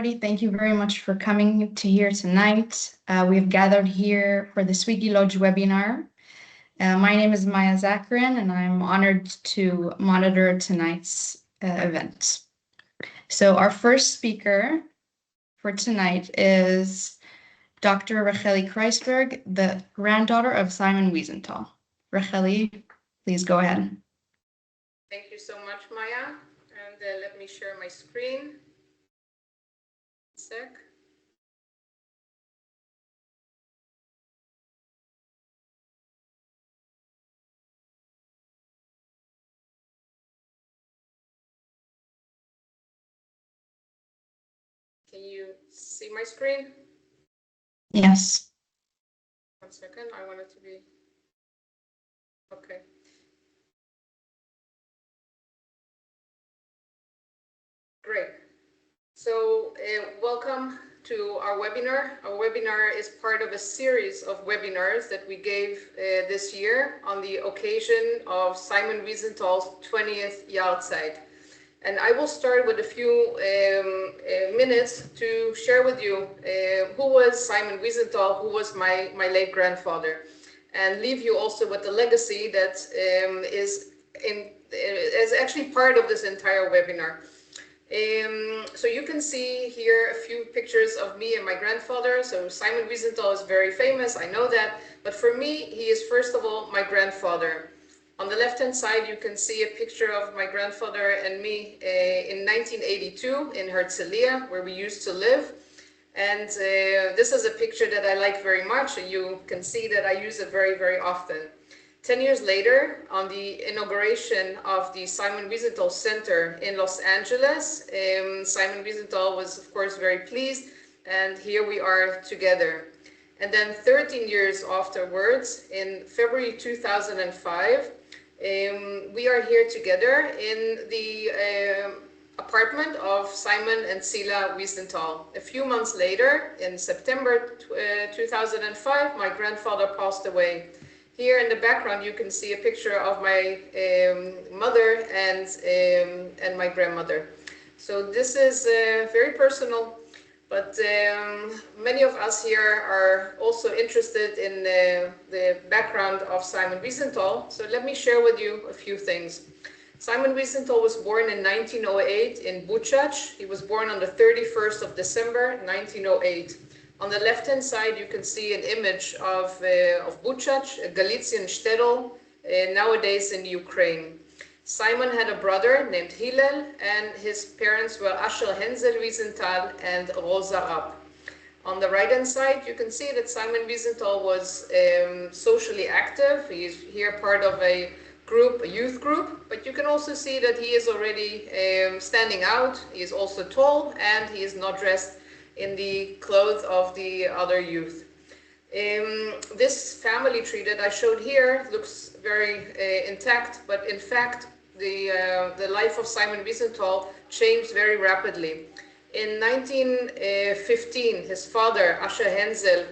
Thank you very much for coming to here tonight. We've gathered here for the SWIGGI Łódź Webinar. My name is Maya Zakarin, and I'm honored to monitor tonight's event. So our first speaker for tonight is Dr. Racheli Kreisberg, the granddaughter of Simon Wiesenthal. Racheli, please go ahead. Thank you so much, Maya. And let me share my screen. Sec. Can you see my screen? Yes. 1 second, I want it to be okay. Great. So welcome to our webinar. Our webinar is part of a series of webinars that we gave this year on the occasion of Simon Wiesenthal's 20th Yahrzeit. And I will start with a few minutes to share with you who was Simon Wiesenthal, who was my late grandfather, and leave you also with the legacy that is actually part of this entire webinar. So you can see here a few pictures of me and my grandfather. So Simon Wiesenthal is very famous, I know that, but for me, he is first of all my grandfather. On the left-hand side, you can see a picture of my grandfather and me in 1982 in Herzliya, where we used to live. And this is a picture that I like very much, and you can see that I use it very, very often. 10 years later, on the inauguration of the Simon Wiesenthal Center in Los Angeles, Simon Wiesenthal was, of course, very pleased, and here we are together. And then 13 years afterwards, in February 2005, we are here together in the apartment of Simon and Sila Wiesenthal. A few months later, in September 2005, my grandfather passed away. Here in the background, you can see a picture of my mother and my grandmother. So this is very personal, but many of us here are also interested in the background of Simon Wiesenthal. So let me share with you a few things. Simon Wiesenthal was born in 1908 in Buchach. He was born on the 31st of December, 1908. On the left-hand side, you can see an image of Buchach, a Galician shtetl, nowadays in Ukraine. Simon had a brother named Hillel, and his parents were Asher Hensel Wiesenthal and Rosa Rapp. On the right-hand side, you can see that Simon Wiesenthal was socially active. He is here part of a group, a youth group, but you can also see that he is already standing out. He is also tall, and he is not dressed in the clothes of the other youth. This family tree that I showed here looks very intact, but in fact, the life of Simon Wiesenthal changed very rapidly. In 1915, his father, Asher Hensel,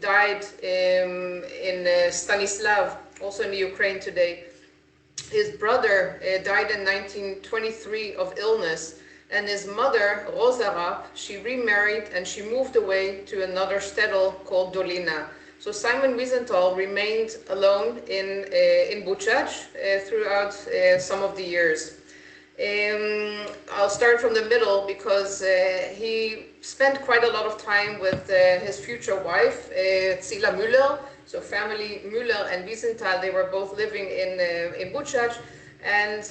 died in Stanislav, also in the Ukraine today. His brother died in 1923 of illness. And his mother, Rosa Rapp, she remarried and she moved away to another shtetl called Dolina. So Simon Wiesenthal remained alone in Buchach throughout some of the years. I'll start from the middle because he spent quite a lot of time with his future wife, Zila Müller. So family Müller and Wiesenthal, they were both living in Buchach. And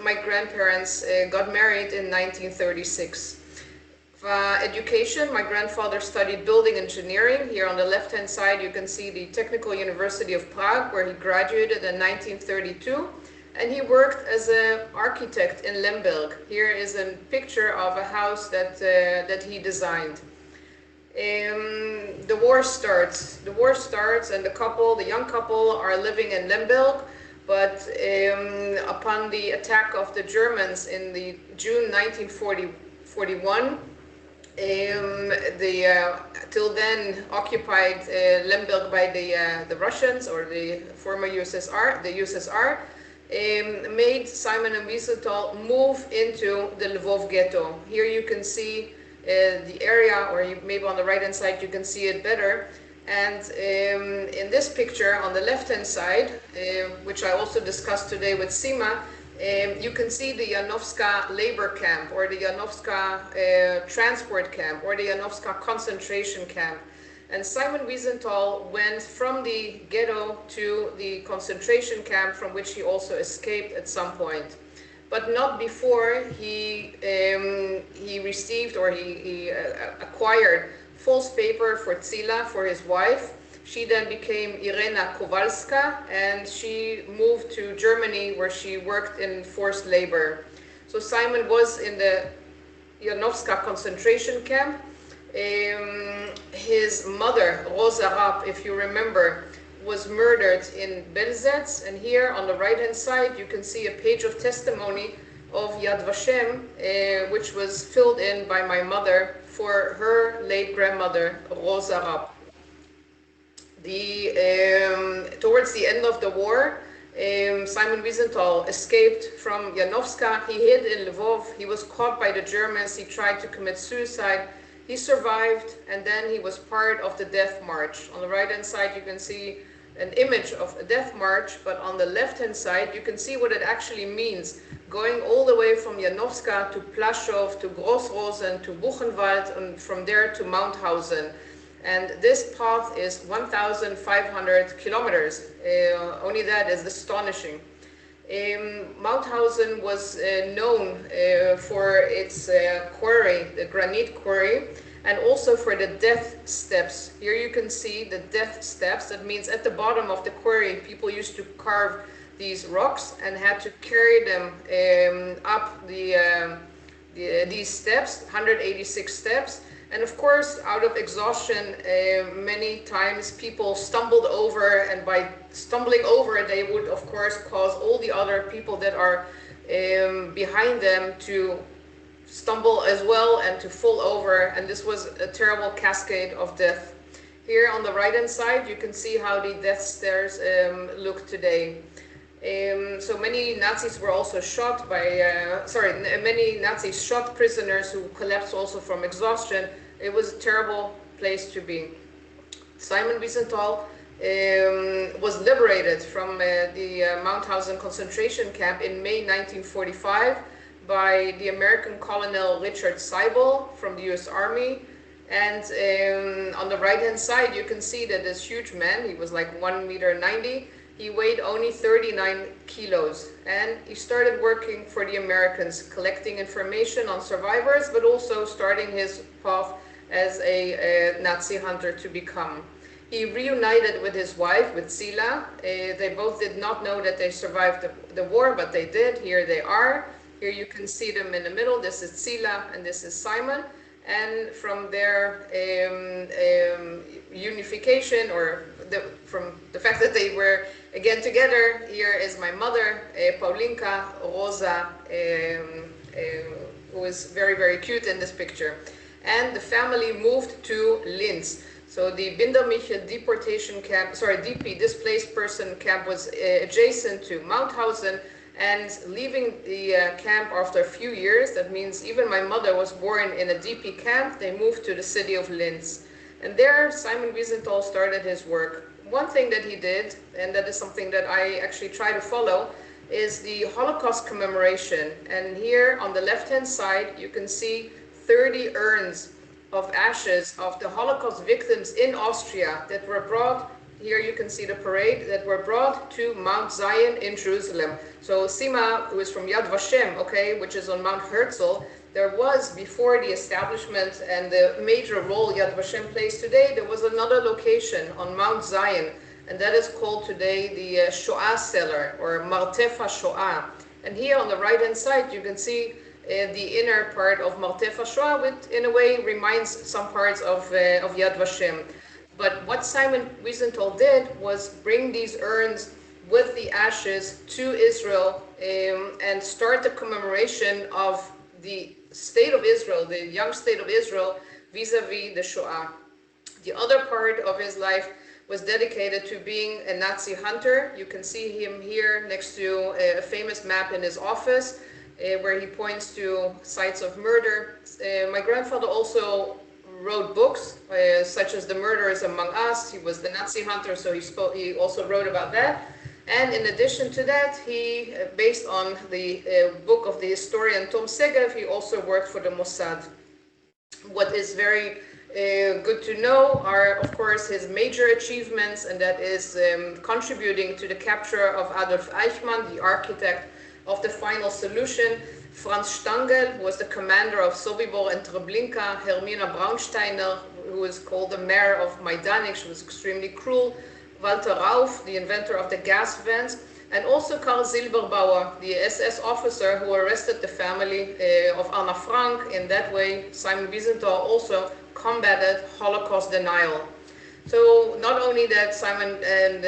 my grandparents got married in 1936. For education, my grandfather studied building engineering. Here on the left-hand side, you can see the Technical University of Prague, where he graduated in 1932. And he worked as an architect in Lemberg. Here is a picture of a house that he designed. The war starts. The war starts, and the young couple, are living in Lemberg. But upon the attack of the Germans in the June 1941, till then occupied Lemberg by the Russians, or the former USSR, made Simon and Wiesenthal move into the Lvov ghetto. Here you can see the area, or maybe on the right-hand side you can see it better. And in this picture on the left-hand side, which I also discussed today with Sima, you can see the Janowska labor camp, or the Janowska transport camp, or the Janowska concentration camp. And Simon Wiesenthal went from the ghetto to the concentration camp, from which he also escaped at some point. But not before he received, or he acquired false paper for Tzila, for his wife. She then became Irena Kowalska, and she moved to Germany, where she worked in forced labor. So Simon was in the Janowska concentration camp. His mother, Rosa Rapp, if you remember, was murdered in Belzec, and here on the right-hand side you can see a page of testimony of Yad Vashem, which was filled in by my mother for her late grandmother, Rosa Rapp. Towards the end of the war, Simon Wiesenthal escaped from Janowska. He hid in Lvov. He was caught by the Germans. He tried to commit suicide. He survived, and then he was part of the death march. On the right-hand side you can see an image of a death march, but on the left-hand side you can see what it actually means, going all the way from Janowska to Plaszow to Großrosen to Buchenwald, and from there to Mauthausen. And this path is 1,500 kilometers. Only that is astonishing. Mauthausen was known for its quarry, the granite quarry, and also for the death steps. Here you can see the death steps. That means at the bottom of the quarry, people used to carve these rocks and had to carry them up these steps, 186 steps. And of course, out of exhaustion, many times people stumbled over, and by stumbling over, they would of course cause all the other people that are behind them to stumble as well and to fall over, and this was a terrible cascade of death. Here on the right-hand side, you can see how the death stairs look today. So many Nazis were also shot by, many Nazis shot prisoners who collapsed also from exhaustion. It was a terrible place to be. Simon Wiesenthal was liberated from the Mauthausen concentration camp in May 1945 by the American Colonel Richard Seibel from the US Army. And on the right-hand side, you can see that this huge man, he was like 1.90 meters, he weighed only 39 kilos, and he started working for the Americans, collecting information on survivors, but also starting his path as a Nazi hunter to become. He reunited with his wife, with Tzila. They both did not know that they survived the war, but they did. Here they are. Here you can see them in the middle. This is Tzila and this is Simon. And from their unification, or from the fact that they were again together, here is my mother, Paulinka, Rosa, who is very, very cute in this picture. And the family moved to Linz. So the Bindermichel deportation camp, DP, displaced person camp, was adjacent to Mauthausen. And leaving the camp after a few years, that means even my mother was born in a DP camp, they moved to the city of Linz. And there Simon Wiesenthal started his work. One thing that he did, and that is something that I actually try to follow, is the Holocaust commemoration. And here on the left-hand side, you can see 30 urns of ashes of the Holocaust victims in Austria that were brought. Here you can see the parade that were brought to Mount Zion in Jerusalem. So Sima, who is from Yad Vashem, okay, which is on Mount Herzl, there was, before the establishment and the major role Yad Vashem plays today, there was another location on Mount Zion, and that is called today the Shoah cellar, or Martef HaShoah. And here on the right-hand side, you can see the inner part of Martef HaShoah, which in a way reminds some parts of Yad Vashem. But what Simon Wiesenthal did was bring these urns with the ashes to Israel and start the commemoration of the state of Israel, the young state of Israel, vis-a-vis the Shoah. The other part of his life was dedicated to being a Nazi hunter. You can see him here next to a famous map in his office. where he points to sites of murder. My grandfather also wrote books, such as The Murderers Among Us. He was the Nazi hunter, so he also wrote about that. And in addition to that, he, based on the book of the historian Tom Segev, he also worked for the Mossad. What is very good to know are, of course, his major achievements, and that is contributing to the capture of Adolf Eichmann, the architect of the final solution. Franz Stangl was the commander of Sobibor and Treblinka. Hermina Braunsteiner, who was called the mayor of Majdanek, she was extremely cruel. Walter Rauf, the inventor of the gas vents, and also Karl Silberbauer, the SS officer who arrested the family of Anna Frank. In that way, Simon Wiesenthal also combated Holocaust denial. So not only that Simon and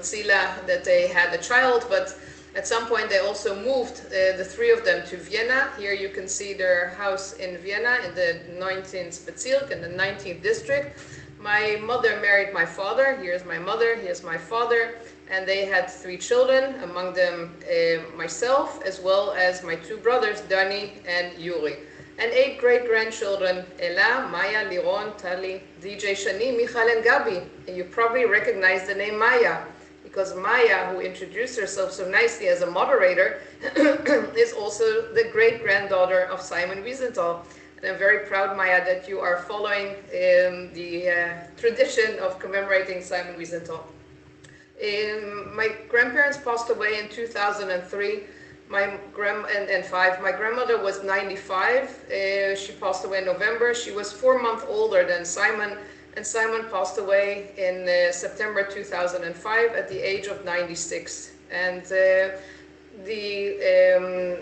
Zila, that they had a child, but at some point they also moved, the three of them, to Vienna. Here you can see their house in Vienna in the 19th Bezirk, in the 19th district. My mother married my father. Here's my mother, here's my father. And they had three children, among them myself, as well as my two brothers, Dani and Yuri. And 8 great-grandchildren, Ella, Maya, Liron, Tali, DJ Shani, Michal, and Gabi. And you probably recognize the name Maya, because Maya, who introduced herself so nicely as a moderator, is also the great-granddaughter of Simon Wiesenthal. And I'm very proud, Maya, that you are following the tradition of commemorating Simon Wiesenthal. My grandparents passed away in 2003. My grandmother was 95. She passed away in November. She was 4 months older than Simon, and Simon passed away in September 2005 at the age of 96. And the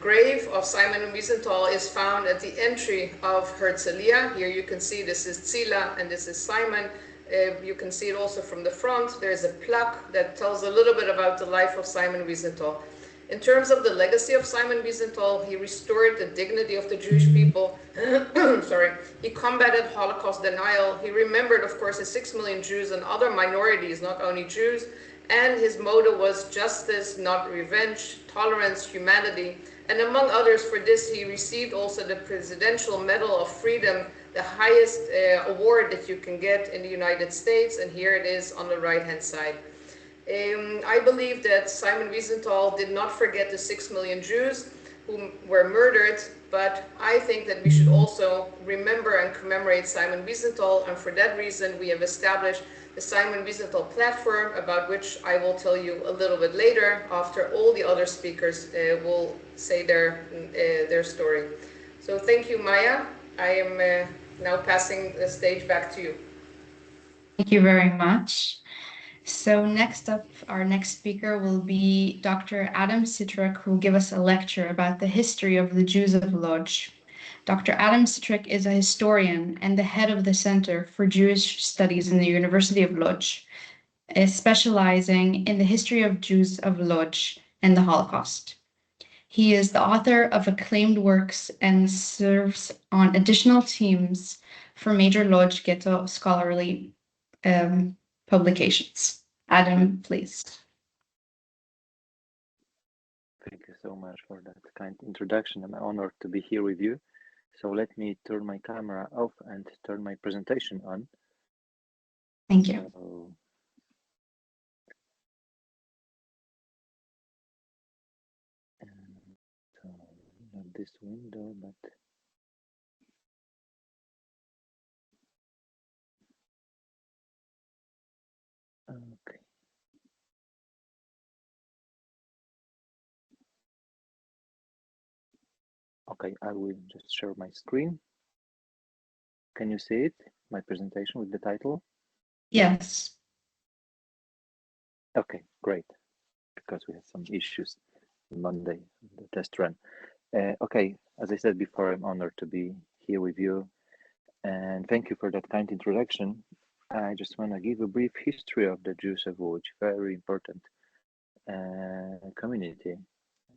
grave of Simon Wiesenthal is found at the entry of Herzliya. Here you can see this is Zila and this is Simon. You can see it also from the front. There's a plaque that tells a little bit about the life of Simon Wiesenthal. In terms of the legacy of Simon Wiesenthal, he restored the dignity of the Jewish people. Sorry. He combated Holocaust denial. He remembered, of course, the 6 million Jews and other minorities, not only Jews. And his motto was justice, not revenge, tolerance, humanity. And among others, for this, he received also the Presidential Medal of Freedom, the highest award that you can get in the United States. And here it is on the right-hand side. I believe that Simon Wiesenthal did not forget the 6 million Jews who were murdered, but I think that we should also remember and commemorate Simon Wiesenthal, and for that reason we have established the Simon Wiesenthal platform, about which I will tell you a little bit later after all the other speakers will say their story. So thank you, Maya. I am now passing the stage back to you. Thank you very much. So next up, our next speaker will be Dr. Adam Sitarek, who will give us a lecture about the history of the Jews of Lodz. Dr. Adam Sitarek is a historian and the head of the Center for Jewish Studies in the University of Lodz, specializing in the history of Jews of Lodz and the Holocaust. He is the author of acclaimed works and serves on additional teams for major Lodz Ghetto scholarly publications. Adam, please. Thank you so much for that kind introduction. I'm honored to be here with you. So let me turn my camera off and turn my presentation on. Thank you. So not this window, but okay. Okay, I will just share my screen. Can you see it? My presentation with the title? Yes. Okay, great. Because we had some issues on Monday, the test run. Okay, as I said before, I'm honored to be here with you. And thank you for that kind introduction. I just want to give a brief history of the Jews of Łódź, very important community,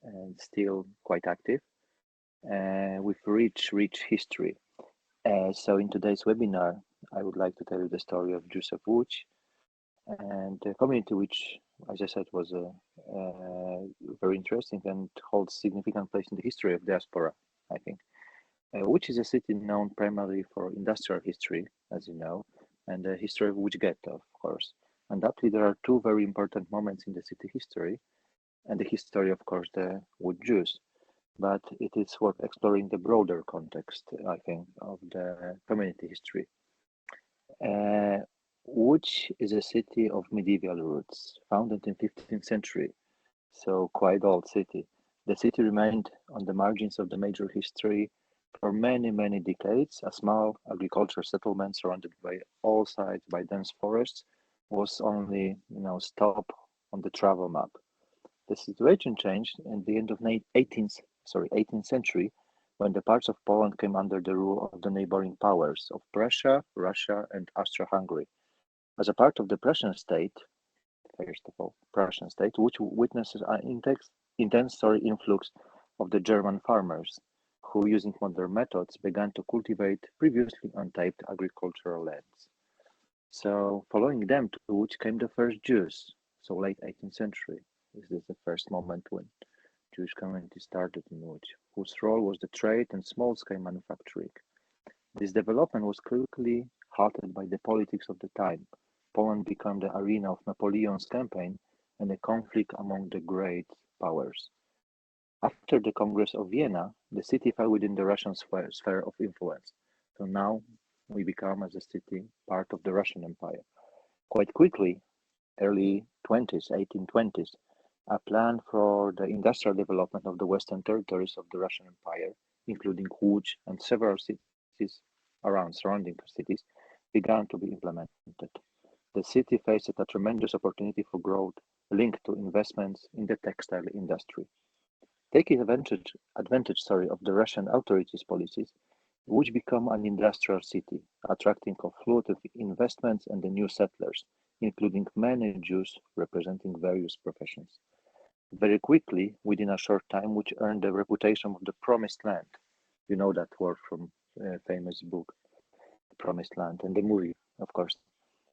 and still quite active, with rich history. So in today's webinar, I would like to tell you the story of Jews of Łódź, and the community which as I said, was very interesting and holds significant place in the history of diaspora, I think. Łódź is a city known primarily for industrial history, as you know, and the history of Łódź Ghetto, of course. Undoubtedly, there are two very important moments in the city history, and the history, of course, the Łódź Jews. But it is worth exploring the broader context, I think, of the community history. Łódź is a city of medieval roots, founded in 15th century, so quite old city. The city remained on the margins of the major history for many, many decades. A small agricultural settlement surrounded by all sides by dense forests was only, stop on the travel map. The situation changed in the end of 18th century, when the parts of Poland came under the rule of the neighboring powers of Prussia, Russia, and Austria-Hungary. As a part of the Prussian state, which witnesses an intense influx of the German farmers, who, using modern methods, began to cultivate previously untapped agricultural lands. So, following them to Łódź came the first Jews, so late 18th century. This is the first moment when Jewish community started in Łódź, whose role was the trade and small-scale manufacturing. This development was quickly halted by the politics of the time. Poland became the arena of Napoleon's campaign and a conflict among the great powers. After the Congress of Vienna, the city fell within the Russian sphere of influence. So now we become, as a city, part of the Russian Empire. Quite quickly, early 1820s, a plan for the industrial development of the western territories of the Russian Empire, including Łódź and several cities surrounding cities, began to be implemented. The city faced a tremendous opportunity for growth linked to investments in the textile industry. Taking advantage of the Russian authorities' policies, Łódź became an industrial city, attracting a flood of investments and the new settlers, including many Jews representing various professions. Very quickly, within a short time, Łódź earned the reputation of the Promised Land. You know that word from a famous book, Promised Land, and the movie, of course.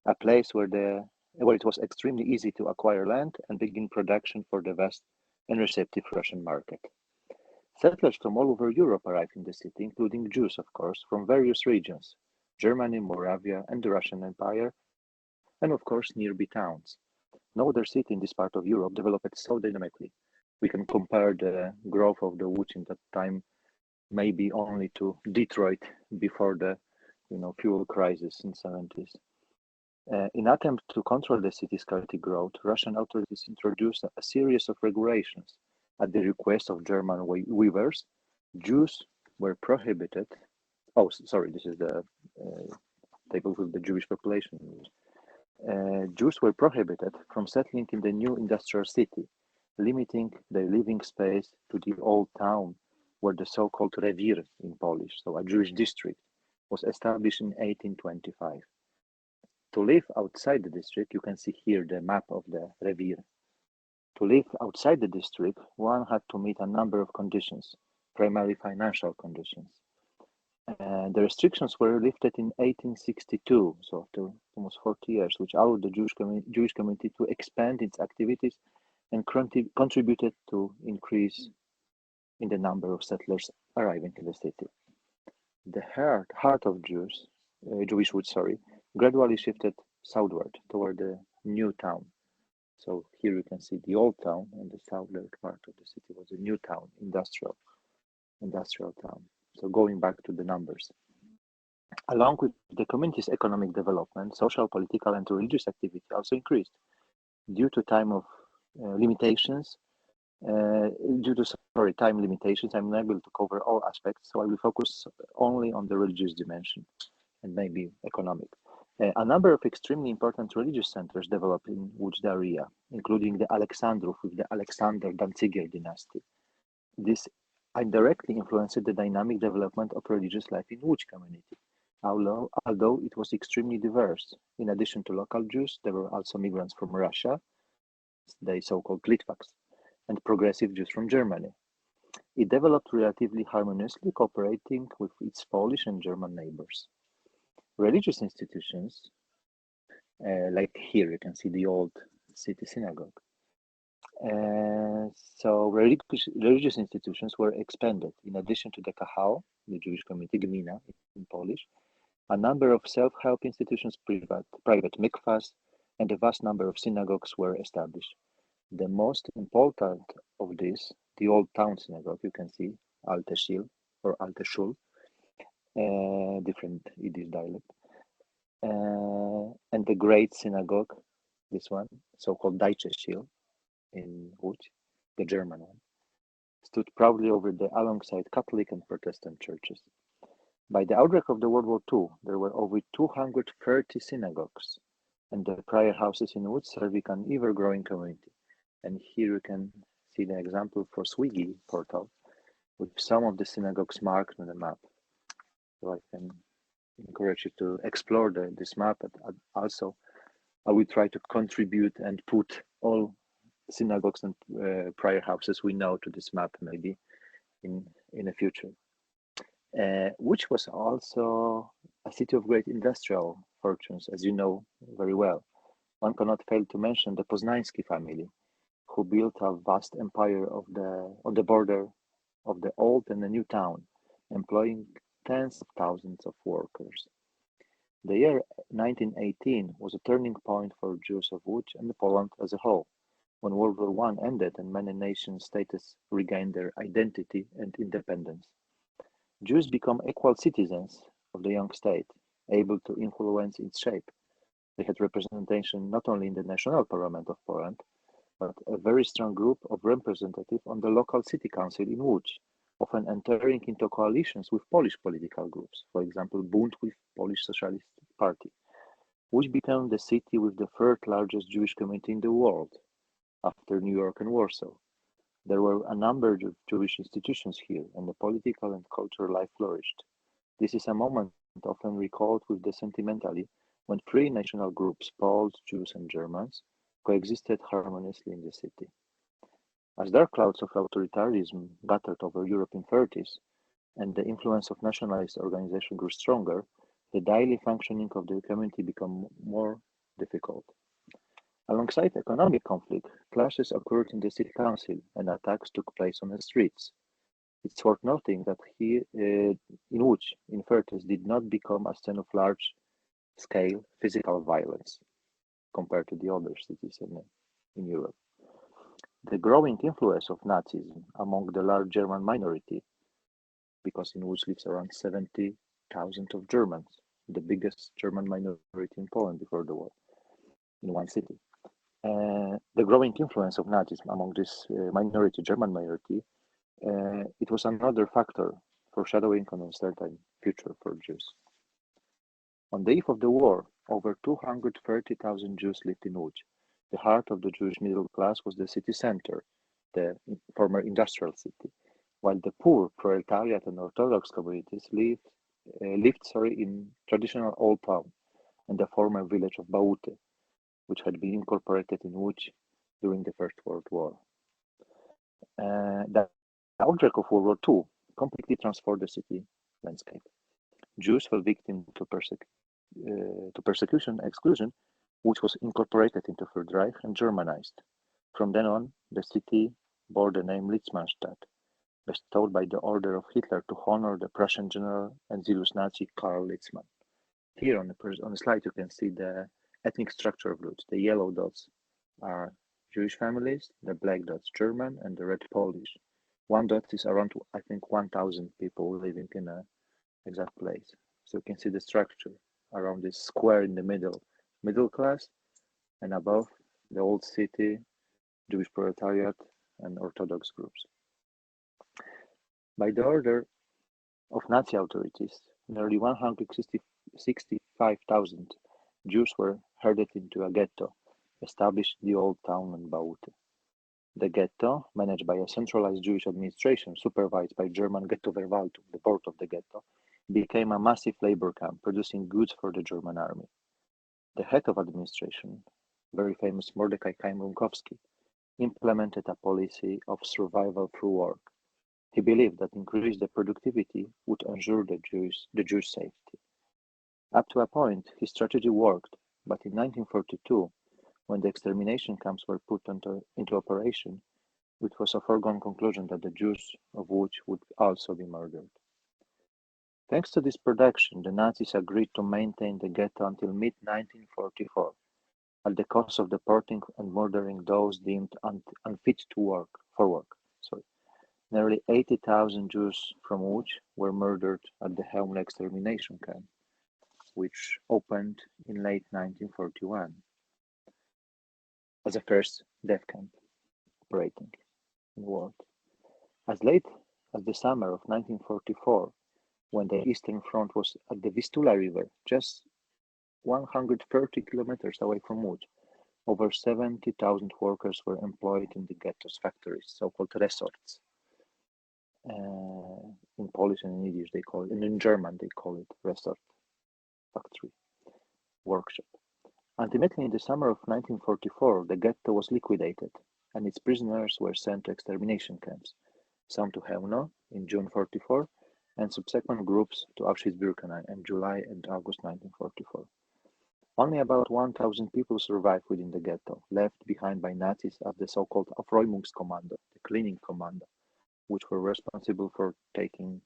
A place where it was extremely easy to acquire land and begin production for the vast and receptive Russian market. Settlers from all over Europe arrived in the city, including Jews, of course, from various regions, Germany, Moravia, and the Russian Empire, and of course nearby towns. No other city in this part of Europe developed so dynamically. We can compare the growth of the Łódź in that time maybe only to Detroit before the fuel crisis in 70s. In attempt to control the city's chaotic growth, Russian authorities introduced a series of regulations. At the request of German weavers, Jews were prohibited. Oh, sorry, this is the table with the Jewish population. Jews were prohibited from settling in the new industrial city, limiting their living space to the old town, where the so-called rewir in Polish, so a Jewish district, was established in 1825. To live outside the district, you can see here the map of the rewir. To live outside the district, one had to meet a number of conditions, primarily financial conditions. The restrictions were lifted in 1862, so after almost 40 years, which allowed the Jewish community to expand its activities and contributed to increase in the number of settlers arriving in the city. The heart of Jewish Łódź, gradually shifted southward toward the new town. So here you can see the old town, and the southern part of the city was a new town, industrial town. So going back to the numbers. Along with the community's economic development, social, political, and religious activity also increased. Due to time limitations, I'm unable to cover all aspects, so I will focus only on the religious dimension and maybe economic. A number of extremely important religious centers developed in Łódź area, including the Alexandrów with the Alexander Danziger dynasty. This indirectly influenced the dynamic development of religious life in Łódź community, although it was extremely diverse. In addition to local Jews, there were also migrants from Russia, the so-called Litvaks, and progressive Jews from Germany. It developed relatively harmoniously, cooperating with its Polish and German neighbors. Religious institutions, like here you can see the old city synagogue. So religious institutions were expanded. In addition to the Kahal, the Jewish community, Gmina in Polish, a number of self-help institutions, private mikvahs, and a vast number of synagogues were established. The most important of these, the Old Town Synagogue, you can see, Alte Shul or Alte Shul, different Yiddish dialect, and the Great Synagogue, this one, so-called Deutsche Shul in Łódź, the German one, stood proudly alongside Catholic and Protestant churches. By the outbreak of the World War II, there were over 230 synagogues, and the prayer houses in Łódź serving an ever-growing community. And here you can see the example for SWIGGI portal, with some of the synagogues marked on the map. So I can encourage you to explore this map, but also I will try to contribute and put all synagogues and prayer houses we know to this map maybe in the future. Which was also a city of great industrial fortunes, as you know very well. One cannot fail to mention the Poznański family, who built a vast empire on the border of the old and the new town, employing tens of thousands of workers. The year 1918 was a turning point for Jews of Łódź and Poland as a whole, when World War I ended and many nation-states regained their identity and independence. Jews become equal citizens of the young state, able to influence its shape. They had representation not only in the National Parliament of Poland, but a very strong group of representatives on the local city council in Łódź, often entering into coalitions with Polish political groups, for example, Bund with Polish Socialist Party. Łódź became the city with the third largest Jewish community in the world, after New York and Warsaw. There were a number of Jewish institutions here, and the political and cultural life flourished. This is a moment often recalled with the sentimentally, when three national groups, Poles, Jews, and Germans, coexisted harmoniously in the city. As dark clouds of authoritarianism gathered over Europe in the 30s, and the influence of nationalist organizations grew stronger, the daily functioning of the community became more difficult. Alongside economic conflict, clashes occurred in the city council and attacks took place on the streets. It's worth noting that here in Łódź, in the 30s, did not become a scene of large-scale physical violence compared to the other cities in Europe. The growing influence of Nazism among the large German minority, because in Łódź lives around 70,000 of Germans, the biggest German minority in Poland before the war, in one city. The growing influence of Nazism among this German minority, it was another factor foreshadowing an uncertain future for Jews. On the eve of the war, over 230,000 Jews lived in Łódź. The heart of the Jewish middle class was the city center, the former industrial city, while the poor, proletariat, and Orthodox communities lived in traditional Old Town and the former village of Bałuty, which had been incorporated in Łódź during the First World War. The outbreak of World War II completely transformed the city landscape. Jews fell victim to persecution and exclusion, which was incorporated into Third Reich and Germanized. From then on, the city bore the name Litzmannstadt, bestowed by the order of Hitler to honor the Prussian general and zealous Nazi Karl Litzmann. Here on the slide, you can see the ethnic structure of Łódź. The yellow dots are Jewish families, the black dots German, and the red Polish. One dot is around, I think, 1,000 people living in an exact place. So you can see the structure around this square in the middle class, and above the old city, Jewish proletariat, and Orthodox groups. By the order of Nazi authorities, nearly 165,000 Jews were herded into a ghetto, established in the old town in Bałuty. The ghetto, managed by a centralized Jewish administration supervised by German Ghettoverwaltung, the board of the ghetto, became a massive labor camp, producing goods for the German army. The head of administration, very famous Mordecai Chaim-Rumkowski, implemented a policy of survival through work. He believed that increased the productivity would ensure the Jewish safety. Up to a point, his strategy worked, but in 1942, When the extermination camps were put into operation, it was a foregone conclusion that the Jews of Łódź would also be murdered. Thanks to this production, the Nazis agreed to maintain the ghetto until mid-1944, at the cost of deporting and murdering those deemed unfit for work. Nearly 80,000 Jews from Łódź were murdered at the Chełmno extermination camp, which opened in late 1941 as the first death camp operating in the world. As late as the summer of 1944, when the Eastern Front was at the Vistula River, just 130 kilometers away from Łódź, over 70,000 workers were employed in the ghetto's factories, so-called resorts. In Polish and in Yiddish they call it, and in German they call it resort, factory, workshop. Ultimately, in the summer of 1944, the ghetto was liquidated, and its prisoners were sent to extermination camps, some to Chełmno in June 1944, and subsequent groups to Auschwitz-Birkenau in July and August 1944. Only about 1,000 people survived within the ghetto, left behind by Nazis as the so-called Aufräumungskommando, the cleaning commando, which were responsible for taking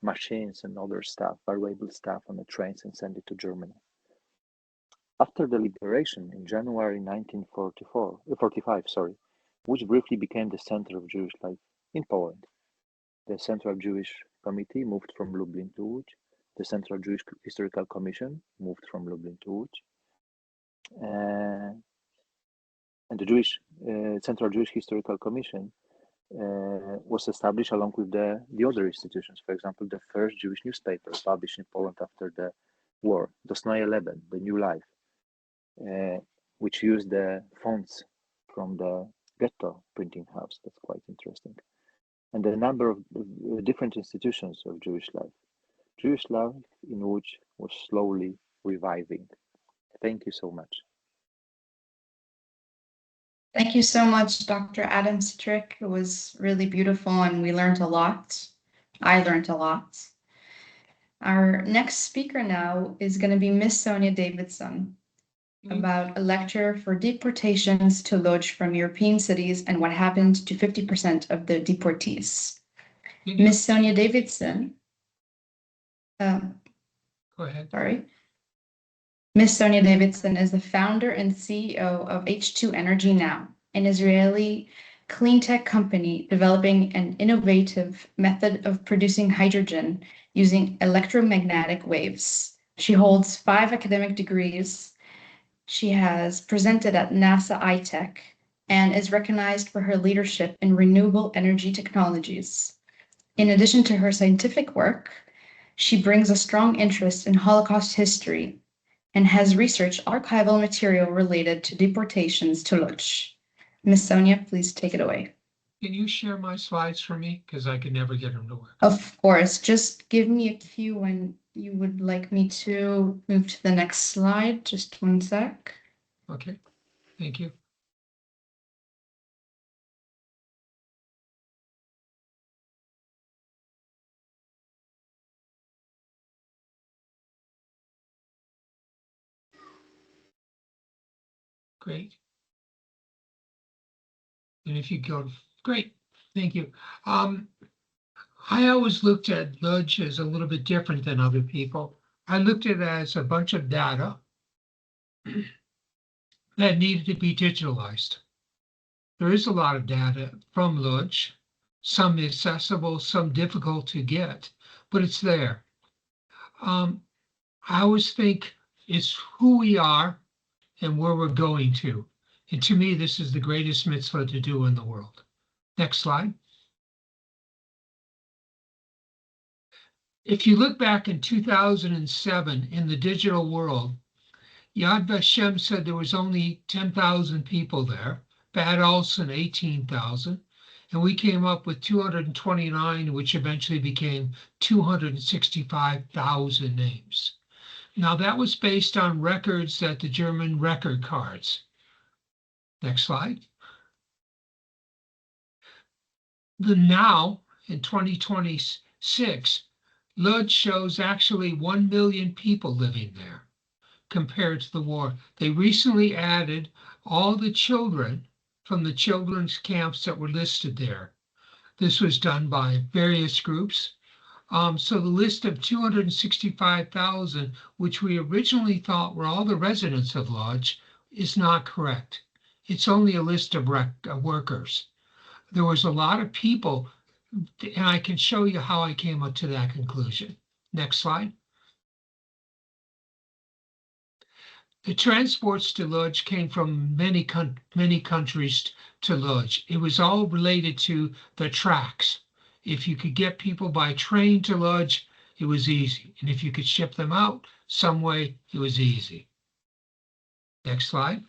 machines and other stuff, valuable stuff on the trains and send it to Germany. After the liberation in January 1945, Łódź briefly became the center of Jewish life in Poland. The Central Jewish Committee moved from Lublin to Łódź. The Central Jewish Historical Commission moved from Lublin to Łódź. And the Central Jewish Historical Commission was established along with the other institutions. For example, the first Jewish newspaper published in Poland after the war, Dosnoye Leben, the New Life, which used the fonts from the ghetto printing house. That's quite interesting. And a number of different institutions of Jewish life. Jewish life in Łódź was slowly reviving. Thank you so much. Thank you so much, Dr. Adam Sitarek. It was really beautiful and we learned a lot. I learned a lot. Our next speaker now is going to be Miss Sonya Davidson about a lecture for deportations to Lodz from European cities and what happened to 50% of the deportees. Miss Sonya Davidson. Go ahead. Sorry. Miss Sonya Davidson is the founder and CEO of H2 Energy Now, an Israeli clean tech company developing an innovative method of producing hydrogen using electromagnetic waves. She holds 5 academic degrees. She has presented at NASA iTech and is recognized for her leadership in renewable energy technologies. In addition to her scientific work, she brings a strong interest in Holocaust history and has researched archival material related to deportations to Lodz. Ms. Sonya, please take it away. Can you share my slides for me? Because I can never get them to work. Of course, just give me a cue when you would like me to move to the next slide. Just one sec. Okay, thank you. Great. And if you go, great, thank you. I always looked at Lodz as a little bit different than other people. I looked at it as a bunch of data that needed to be digitalized. There is a lot of data from Lodz, some accessible, some difficult to get, but it's there. I always think it's who we are and where we're going to. And to me, this is the greatest mitzvah to do in the world. Next slide. If you look back in 2007 in the digital world, Yad Vashem said there was only 10,000 people there, Bad Olson 18,000, and we came up with 229, which eventually became 265,000 names. Now that was based on records at the German record cards. Next slide. Now, in 2026, Lodz shows actually 1 million people living there. compared to the war. They recently added all the children from the children's camps that were listed there. This was done by various groups. So the list of 265,000, which we originally thought were all the residents of Lodz, is not correct. It's only a list of workers. There was a lot of people, and I can show you how I came up to that conclusion. Next slide. The transports to Lodz came from many countries to Lodz. It was all related to the tracks. If you could get people by train to Lodz, it was easy. And if you could ship them out some way, it was easy. Next slide.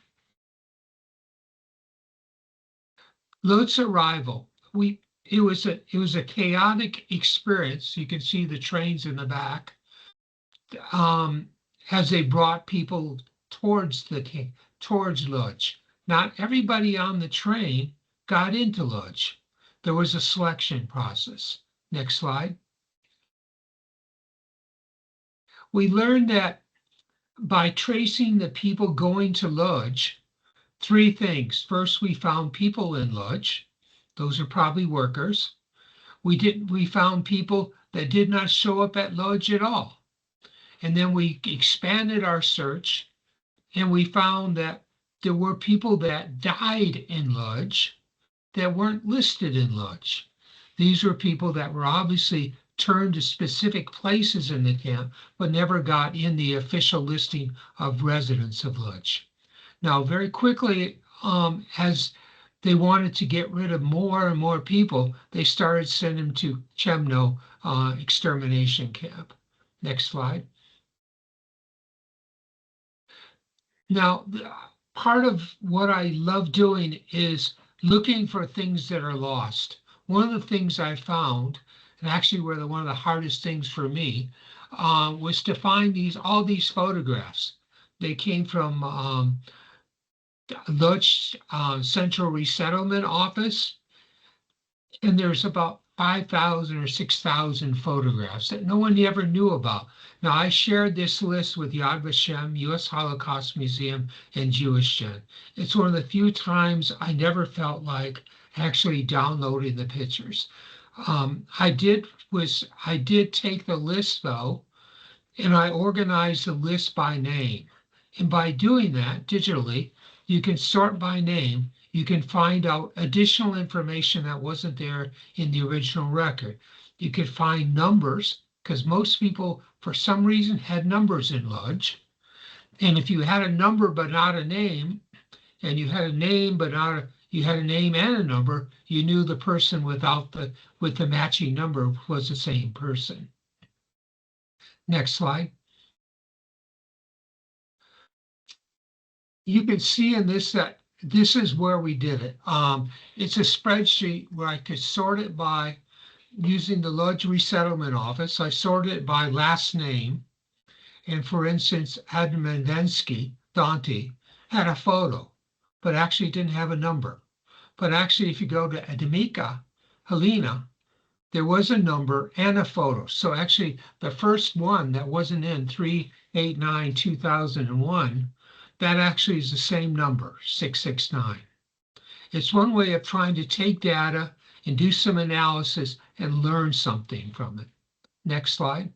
Lodz arrival. It was a chaotic experience. You can see the trains in the back as they brought people towards Lodz. Not everybody on the train got into Lodz. There was a selection process. Next slide. We learned that by tracing the people going to Lodz, three things. First, we found people in Lodz. Those are probably workers. We found people that did not show up at Lodz at all. And then we expanded our search and we found that there were people that died in Lodz that weren't listed in Lodz. These were people that were obviously turned to specific places in the camp, but never got in the official listing of residents of Lodz. Now, very quickly, as they wanted to get rid of more and more people, they started sending them to Chemno extermination camp. Next slide. Now, part of what I love doing is looking for things that are lost. One of the things I found, and actually were one of the hardest things for me, was to find all these photographs. They came from Lodz Central Resettlement Office, and there's about 5,000 or 6,000 photographs that no one ever knew about. Now, I shared this list with Yad Vashem, U.S. Holocaust Museum, and Jewish Gen. It's one of the few times I never felt like actually downloading the pictures. I did take the list, though, and I organized the list by name. And by doing that digitally, you can sort by name. You can find out additional information that wasn't there in the original record. You could find numbers, because most people, for some reason, had numbers in Lodz. And if you had a number but not a name, and you had a name but you had a name and a number, you knew the person with the matching number was the same person. Next slide. You can see in this that this is where we did it. It's a spreadsheet where I could sort it by using the Lodz Resettlement Office. I sorted it by last name. And for instance, Adamandensky, Dante, had a photo, but actually didn't have a number. But actually, if you go to Adamika, Helena, there was a number and a photo. So actually, the first one that wasn't in 3/8/9/2001, that actually is the same number, 669. It's one way of trying to take data and do some analysis and learn something from it. Next slide.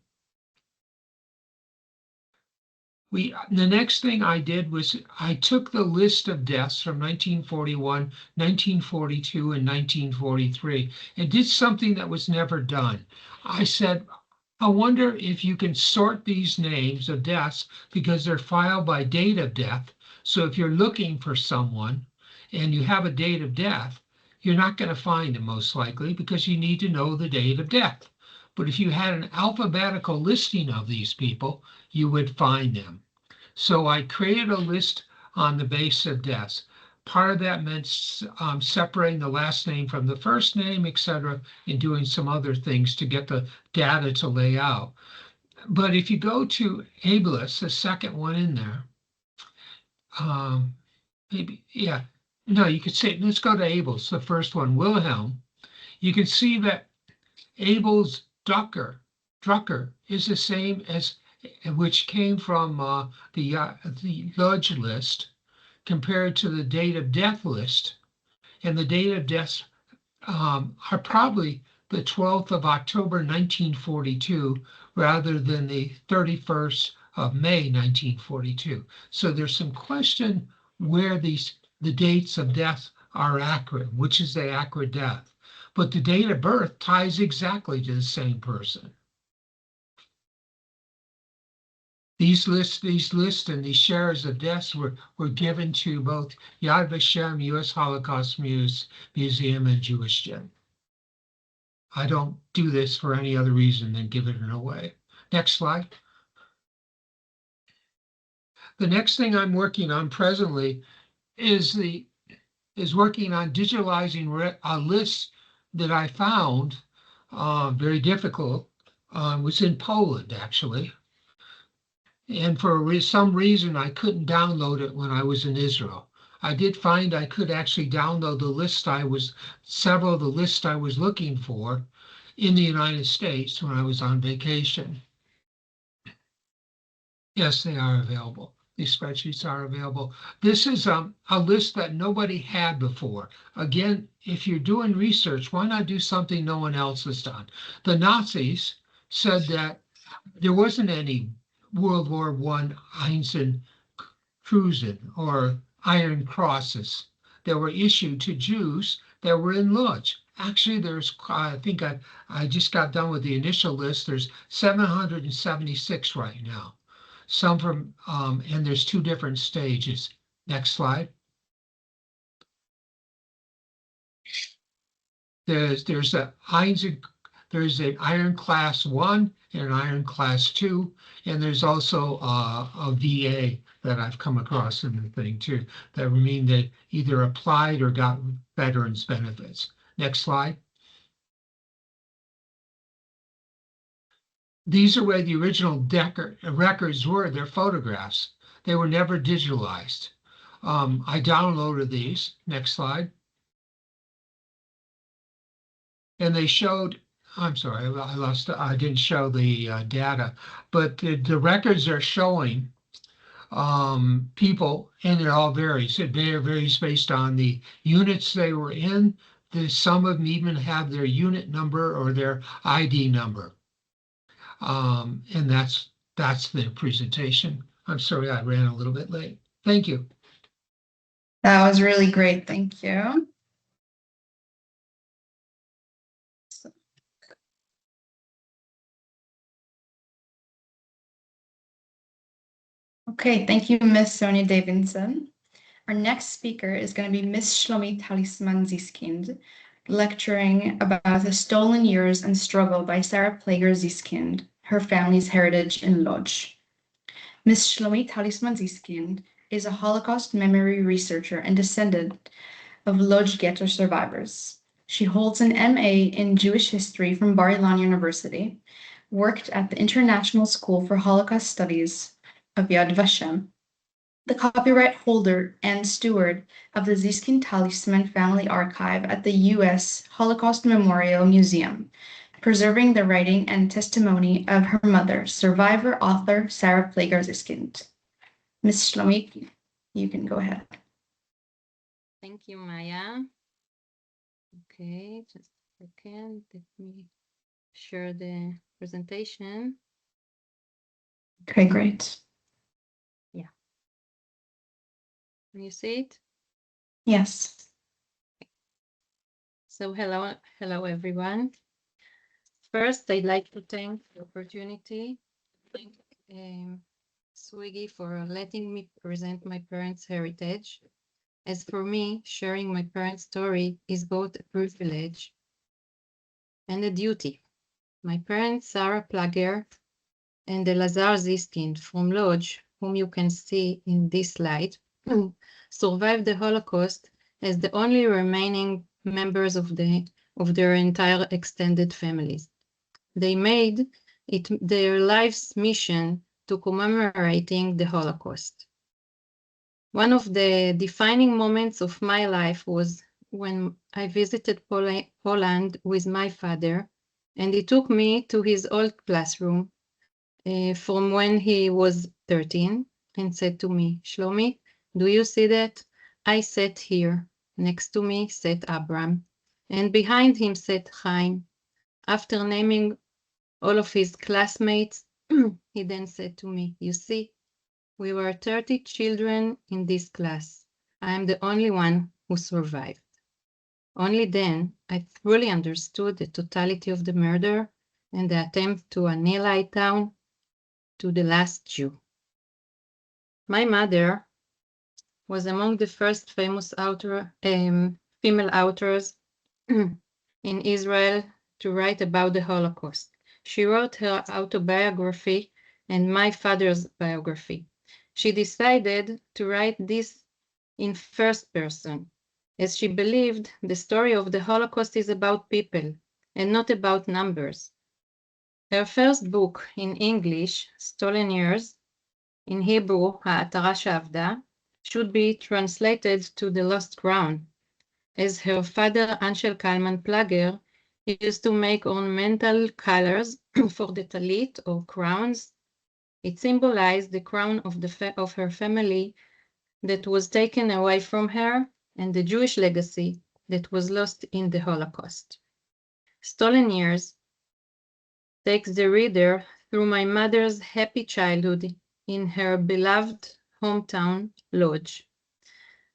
The next thing I did was I took the list of deaths from 1941, 1942, and 1943 and did something that was never done. I said, I wonder if you can sort these names of deaths because they're filed by date of death. So if you're looking for someone and you have a date of death, you're not going to find them most likely because you need to know the date of death. But if you had an alphabetical listing of these people, you would find them. So I created a list on the basis of deaths. Part of that meant separating the last name from the first name, etc., and doing some other things to get the data to lay out. But if you go to ableist, the second one in there, you could say, let's go to Abel's, the first one, Wilhelm. You can see that Abel's Drucker is the same as which came from the Lodz list, compared to the date of death list. And the date of deaths are probably the 12th of October 1942 rather than the 31st of May 1942. So there's some question where the dates of death are accurate, which is the accurate death. But the date of birth ties exactly to the same person. These lists and these shares of deaths were given to both Yad Vashem, U.S. Holocaust Museum, and Jewish Gen. I don't do this for any other reason than give it away. Next slide. The next thing I'm working on presently is working on digitalizing a list that I found very difficult. Was in Poland, actually. And for some reason, I couldn't download it when I was in Israel. I did find I could actually download the list several of the lists I was looking for in the United States when I was on vacation. Yes, they are available. These spreadsheets are available. This is a list that nobody had before. Again, if you're doing research, why not do something no one else has done? The Nazis said that there wasn't any World War I Einsatzkreuz or Iron Crosses that were issued to Jews that were in Lodz. Actually, there's, I think I just got done with the initial list. There's 776 right now. Some from, and there's 2 different stages. Next slide. There's an Iron Class 1 and an Iron Class 2, and there's also a VA that I've come across in the thing too, that mean that either applied or got veterans benefits. Next slide. These are where the original records were, they're photographs. They were never digitalized. I downloaded these. Next slide. And they showed, I'm sorry, I didn't show the data, but the records are showing people, and it all varies. It varies based on the units they were in. Some of them even have their unit number or their ID number. And that's the presentation. I'm sorry I ran a little bit late. Thank you. That was really great. Thank you. Okay, thank you, Miss Sonya Davidson. Our next speaker is going to be Miss Shlomit Talisman Ziskind, lecturing about the stolen years and struggle by Sarah Plager Zyskind, her family's heritage in Lodz. Miss Shlomit Talisman Ziskind is a Holocaust memory researcher and descendant of Lodz Ghetto survivors. She holds an MA in Jewish history from Bar-Ilan University, worked at the International School for Holocaust Studies of Yad Vashem, the copyright holder and steward of the Shlomit Talisman family archive at the U.S. Holocaust Memorial Museum, preserving the writing and testimony of her mother, survivor author Sarah Plager Zyskind. Ms. Shlomit, you can go ahead. Thank you, Maya. Okay, just a second. Let me share the presentation. Okay, great. Can you see it? Yes. So hello everyone. First, I'd like to thank the opportunity. Thank SWIGGI for letting me present my parents' heritage. As for me, sharing my parents' story is both a privilege and a duty. My parents, Sarah Plager and Elazar Zyskind from Lodz, whom you can see in this slide, survived the Holocaust as the only remaining members of their entire extended families. They made it their life's mission to commemorating the Holocaust. One of the defining moments of my life was when I visited Poland with my father, and he took me to his old classroom from when he was 13 and said to me, Shlomit, do you see that? I sat here. Next to me sat Abram, and behind him sat Chaim. After naming all of his classmates, he then said to me, you see, we were 30 children in this class. I am the only one who survived. Only then I truly understood the totality of the murder and the attempt to annihilate down to the last Jew. My mother was among the first famous female authors in Israel to write about the Holocaust. She wrote her autobiography and my father's biography. She decided to write this in first person, as she believed the story of the Holocaust is about people and not about numbers. Her first book in English, Stolen Years, in Hebrew, Ha'atara Shavda, should be translated to The Lost Crown, as her father, Anshel Kalman Plager, used to make ornamental colors for the talit or crowns. It symbolized the crown of her family that was taken away from her and the Jewish legacy that was lost in the Holocaust. Stolen Years takes the reader through my mother's happy childhood in her beloved hometown, Lodz,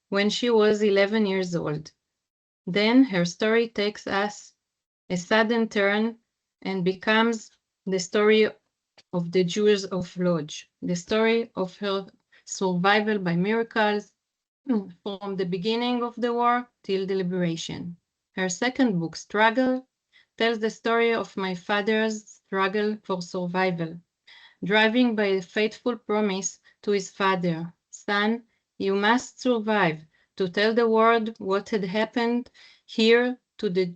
when she was 11 years old. Then her story takes us a sudden turn and becomes the story of the Jews of Lodz, the story of her survival by miracles from the beginning of the war till the liberation. Her second book, Struggle, tells the story of my father's struggle for survival, driven by a faithful promise to his father, son, you must survive to tell the world what had happened here to the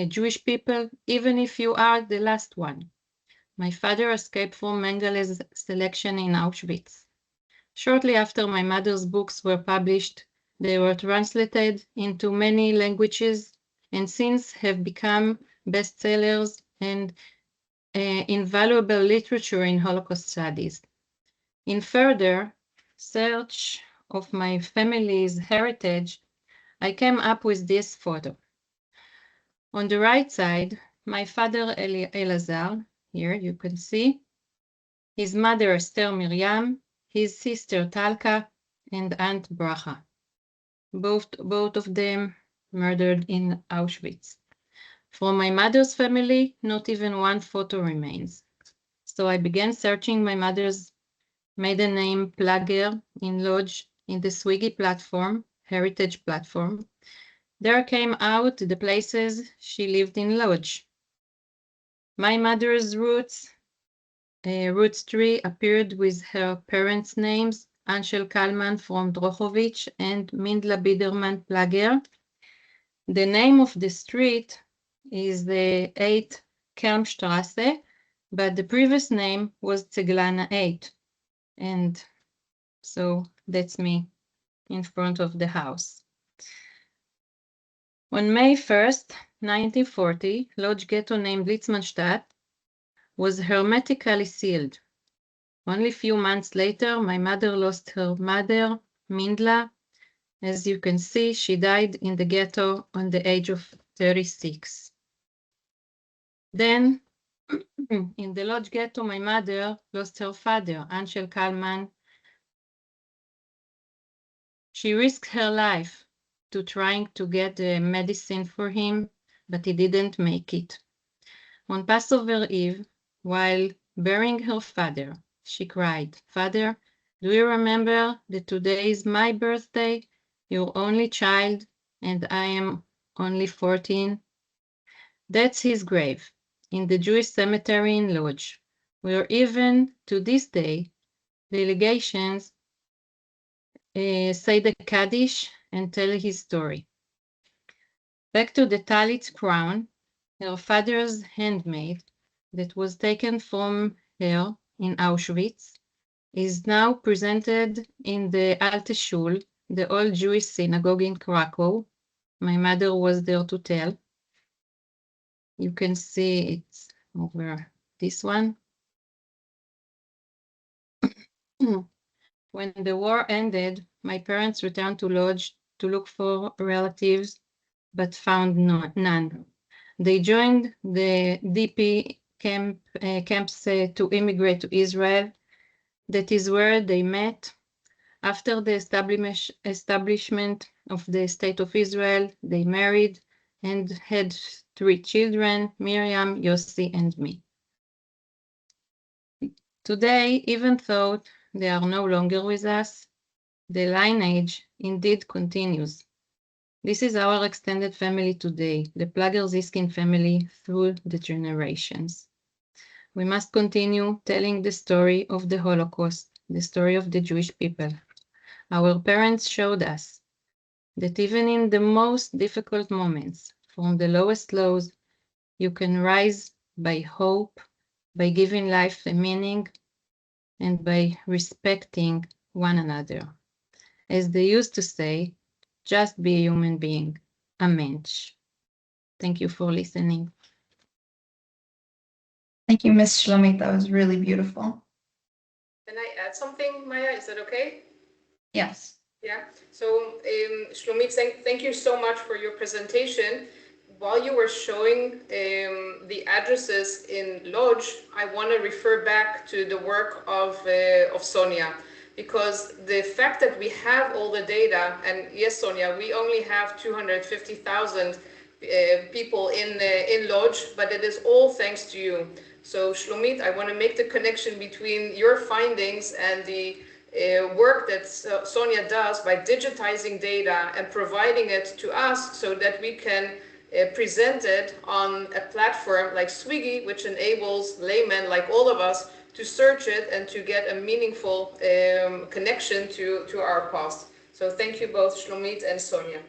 Jewish people, even if you are the last one. My father escaped from Mengel's selection in Auschwitz. Shortly after my mother's books were published, they were translated into many languages and since have become bestsellers and invaluable literature in Holocaust studies. In further search of my family's heritage, I came up with this photo. On the right side, my father Elazar, here you can see, his mother Esther Miriam, his sister Talka, and Aunt Bracha. Both of them murdered in Auschwitz. From my mother's family, not even one photo remains. So I began searching my mother's maiden name Plager in Lodz in the SWIGGI platform, heritage platform. There came out the places she lived in Lodz. My mother's roots tree appeared with her parents' names, Anshel Kalman from Drochovich and Mindla Biderman Plager. The name of the street is the 8 Kermstrasse, but the previous name was Tseglana 8. And so that's me in front of the house. On May 1st, 1940, Łódź Ghetto named Litzmannstadt was hermetically sealed. Only a few months later, my mother lost her mother, Mindla. As you can see, she died in the ghetto on the age of 36. Then, in the Łódź Ghetto, my mother lost her father, Anshel Kalman. She risked her life to trying to get the medicine for him, but he didn't make it. On Passover Eve, while burying her father, she cried, "Father, do you remember that today is my birthday, your only child, and I am only 14? That's his grave in the Jewish cemetery in Lodz, where even to this day, delegations say the Kaddish and tell his story. Back to the Talit crown, her father's handmaid that was taken from her in Auschwitz is now presented in the Alte Shul, the old Jewish synagogue in Krakow. My mother was there to tell. You can see it's over this one. When the war ended, my parents returned to Lodz to look for relatives, but found none. They joined the DP camps to immigrate to Israel. That is where they met. After the establishment of the State of Israel, they married and had 3 children, Miriam, Yossi, and me. Today, even though they are no longer with us, the lineage indeed continues. This is our extended family today, the Plager Zyskind family through the generations. We must continue telling the story of the Holocaust, the story of the Jewish people. Our parents showed us that even in the most difficult moments, from the lowest lows, you can rise by hope, by giving life a meaning, and by respecting one another. As they used to say, just be a human being, a mensch. Thank you for listening. Thank you, Ms. Shlomit. That was really beautiful. Can I add something, Maya? Is that okay? Yes. Yeah. So, Shlomit, thank you so much for your presentation. While you were showing the addresses in Lodz, I want to refer back to the work of Sonya, because the fact that we have all the data, and yes, Sonya, we only have 250,000 people in Lodz, but it is all thanks to you. So, Shlomit, I want to make the connection between your findings and the work that Sonya does by digitizing data and providing it to us so that we can present it on a platform like SWIGGI, which enables laymen like all of us to search it and to get a meaningful connection to our past. So thank you both, Shlomit and Sonya.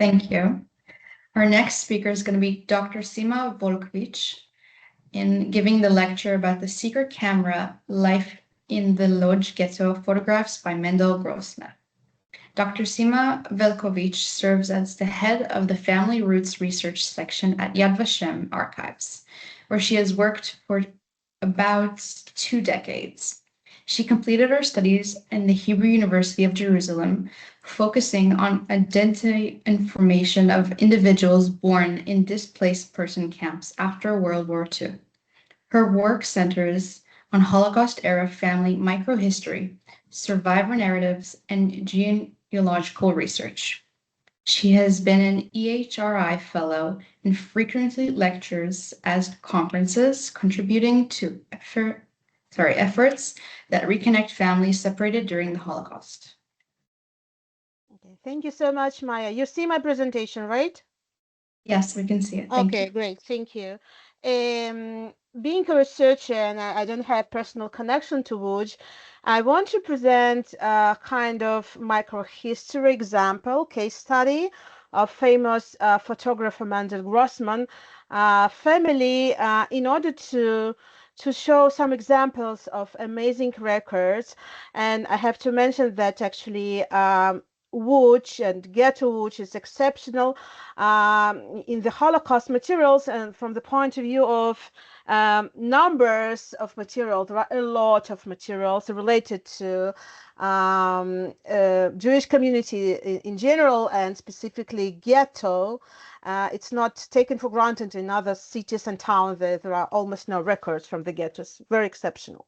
Thank you. Our next speaker is going to be Dr. Sima Velkovich, in giving the lecture about the secret camera, Life in the Łódź Ghetto, photographs by Mendel Grossman. Dr. Sima Velkovich serves as the head of the Family Roots Research Section at Yad Vashem Archives, where she has worked for about 2 decades. She completed her studies in the Hebrew University of Jerusalem, focusing on identity information of individuals born in displaced person camps after World War II. Her work centers on Holocaust-era family microhistory, survivor narratives, and genealogical research. She has been an EHRI Fellow and frequently lectures at conferences, contributing to efforts that reconnect families separated during the Holocaust. Okay, thank you so much, Maya. You see my presentation, right? Yes, we can see it. Thank Okay, you. great. Thank you. Being a researcher and I don't have personal connection to Łódź, I want to present a kind of microhistory example, case study of famous photographer Mendel Grossman family in order to show some examples of amazing records. And I have to mention that actually Łódź and Ghetto Łódź is exceptional in the Holocaust materials, and from the point of view of numbers of material, there are a lot of materials related to Jewish community in general and specifically ghetto. It's not taken for granted in other cities and towns. There are almost no records from the ghettos. Very exceptional.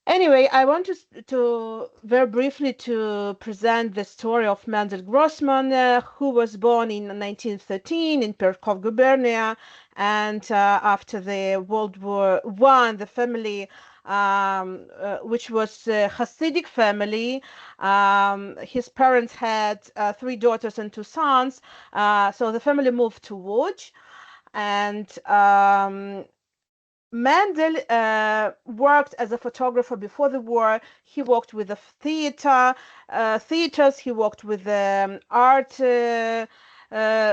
Anyway, I want to very briefly to present the story of Mendel Grossman, who was born in 1913 in Perkov Gubernia, and after the World War I, the family, which was a Hasidic family, his parents had 3 daughters and 2 sons, so the family moved to Łódź, and Mendel worked as a photographer before the war. He worked with the theaters. He worked with art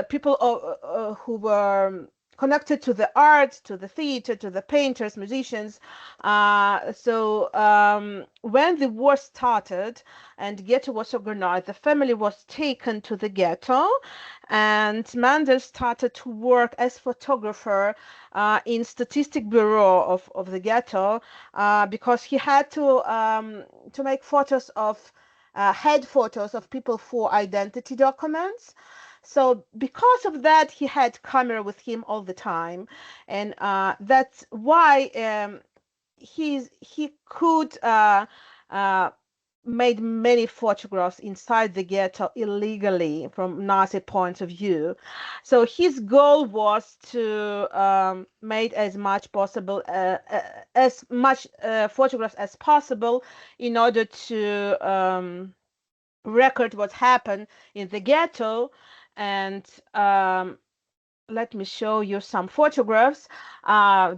people who were connected to the art, to the theater, to the painters, musicians. When the war started and ghetto was organized, the family was taken to the ghetto, and Mendel started to work as photographer in statistic bureau of the ghetto because he had to make photos of head photos of people for identity documents. So because of that, he had camera with him all the time, and that's why he could made many photographs inside the ghetto illegally from Nazi point of view. So his goal was to make as much possible, as much photographs as possible in order to record what happened in the ghetto. And let me show you some photographs.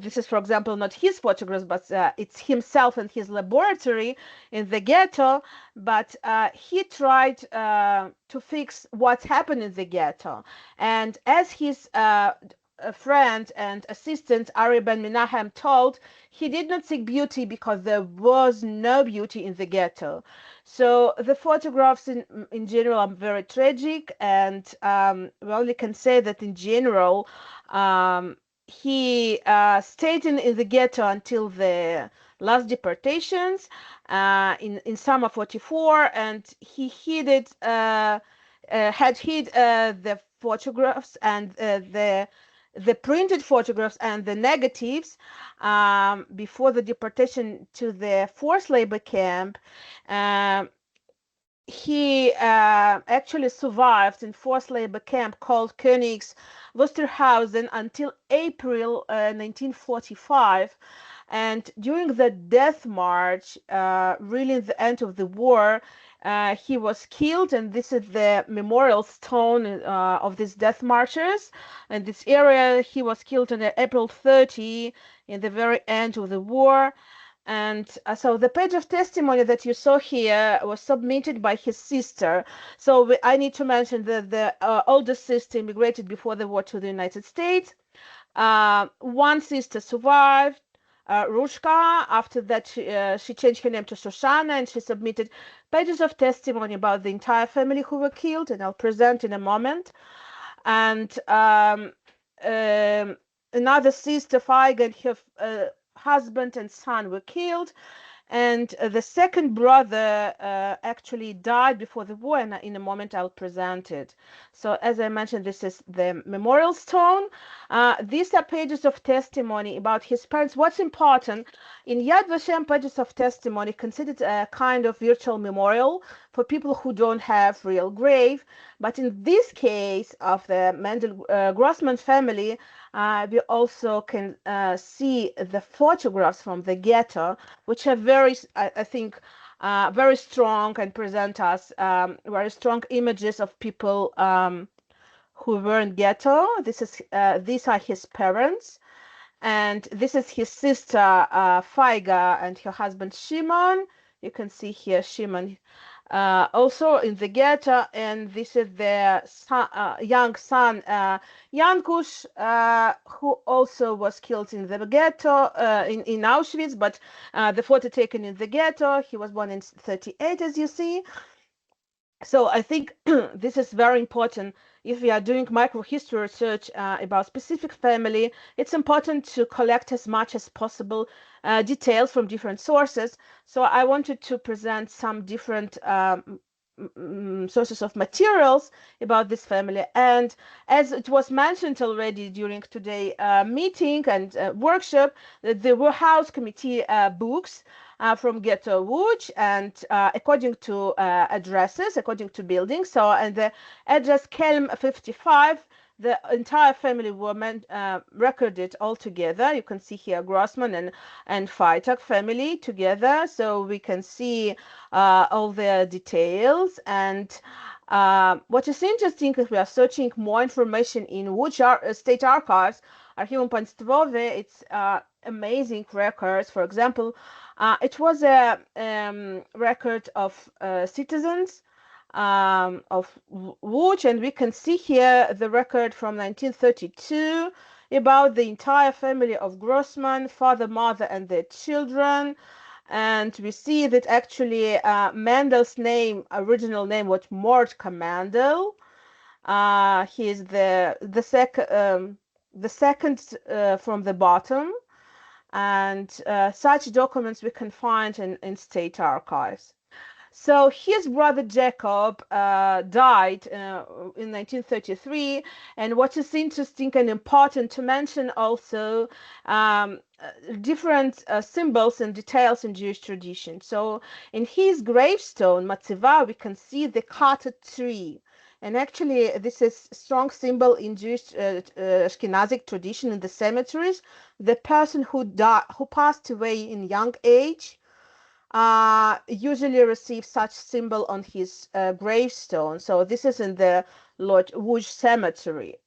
This is, for example, not his photographs, but it's himself in his laboratory in the ghetto. But he tried to fix what happened in the ghetto. And as his friend and assistant Ari Ben Menahem told, he did not seek beauty because there was no beauty in the ghetto. So the photographs in general are very tragic, and we only can say that in general he stayed in the ghetto until the last deportations in summer 44, and he had hid the photographs and the printed photographs and the negatives before the deportation to the forced labor camp. He actually survived in forced labor camp called Königs Wusterhausen until April 1945. And during the death march, really the end of the war, he was killed, and this is the memorial stone of these death marchers. In this area, he was killed on April 30, in the very end of the war. And so the page of testimony that you saw here was submitted by his sister. So I need to mention that the oldest sister immigrated before the war to the United States. One sister survived, Rushka. After that, she changed her name to Shoshana, and she submitted pages of testimony about the entire family who were killed, and I'll present in a moment. And another sister, Feiga, and her husband and son were killed, and the second brother actually died before the war, and in a moment I'll present it. So as I mentioned, this is the memorial stone. These are pages of testimony about his parents. What's important in Yad Vashem, pages of testimony considered a kind of virtual memorial for people who don't have real grave. But in this case of the Mendel Grossman family, we also can see the photographs from the ghetto, which are very, I think, very strong and present us very strong images of people who were in ghetto. These are his parents, and this is his sister Feiga and her husband Shimon. You can see here Shimon also in the ghetto, and this is their young son Yankush, who also was killed in the ghetto in Auschwitz, but the photo taken in the ghetto. He was born in 1938, as you see. So I think this is very important. If we are doing microhistory research about specific family, it's important to collect as much as possible details from different sources. So I wanted to present some different sources of materials about this family. And as it was mentioned already during today's meeting and workshop, that there were House Committee books from Ghetto Łódź, and according to addresses, according to buildings. So, and the address Kelm 55, the entire family were recorded all together. You can see here Grossman and Freitag family together. So we can see all the details. And what is interesting, if we are searching more information in Łódź State Archives, Archiwum Państwowe, it's amazing records. For example, it was a record of citizens of Łódź, and we can see here the record from 1932 about the entire family of Grossman, father, mother, and their children. And we see that actually Mendel's original name was Mordecai Mendel. He is the second from the bottom, and such documents we can find in state archives. So his brother Jacob died in 1933, and what is interesting and important to mention also different symbols and details in Jewish tradition. So in his gravestone, Matzeva, we can see the cotton tree. And actually, this is a strong symbol in Jewish Ashkenazic tradition in the cemeteries. The person who passed away in young age usually receives such symbol on his gravestone. So this is in the Łódź cemetery.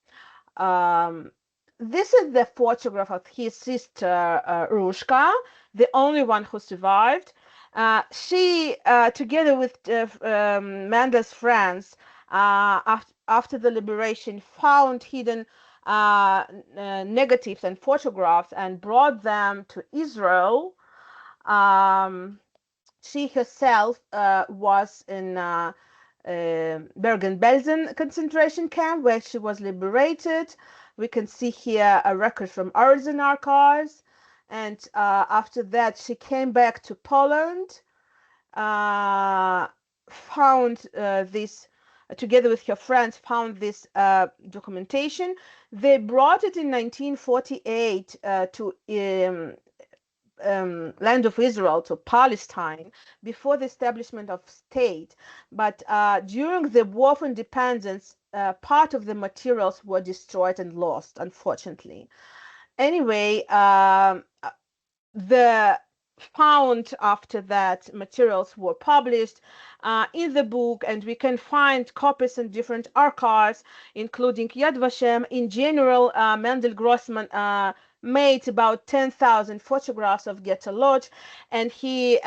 This is the photograph of his sister Rushka, the only one who survived. She, together with Mendel's friends, after the liberation, found hidden negatives and photographs and brought them to Israel. She herself was in Bergen-Belsen concentration camp, where she was liberated. We can see here a record from Arisen archives. And after that, she came back to Poland, found this, together with her friends, found this documentation. They brought it in 1948 to land of Israel, to Palestine, before the establishment of state. But during the War of Independence, part of the materials were destroyed and lost, unfortunately. Anyway, the found after that materials were published in the book, and we can find copies in different archives, including Yad Vashem. In general, Mendel Grossman made about 10,000 photographs of Ghetto Lodz, and he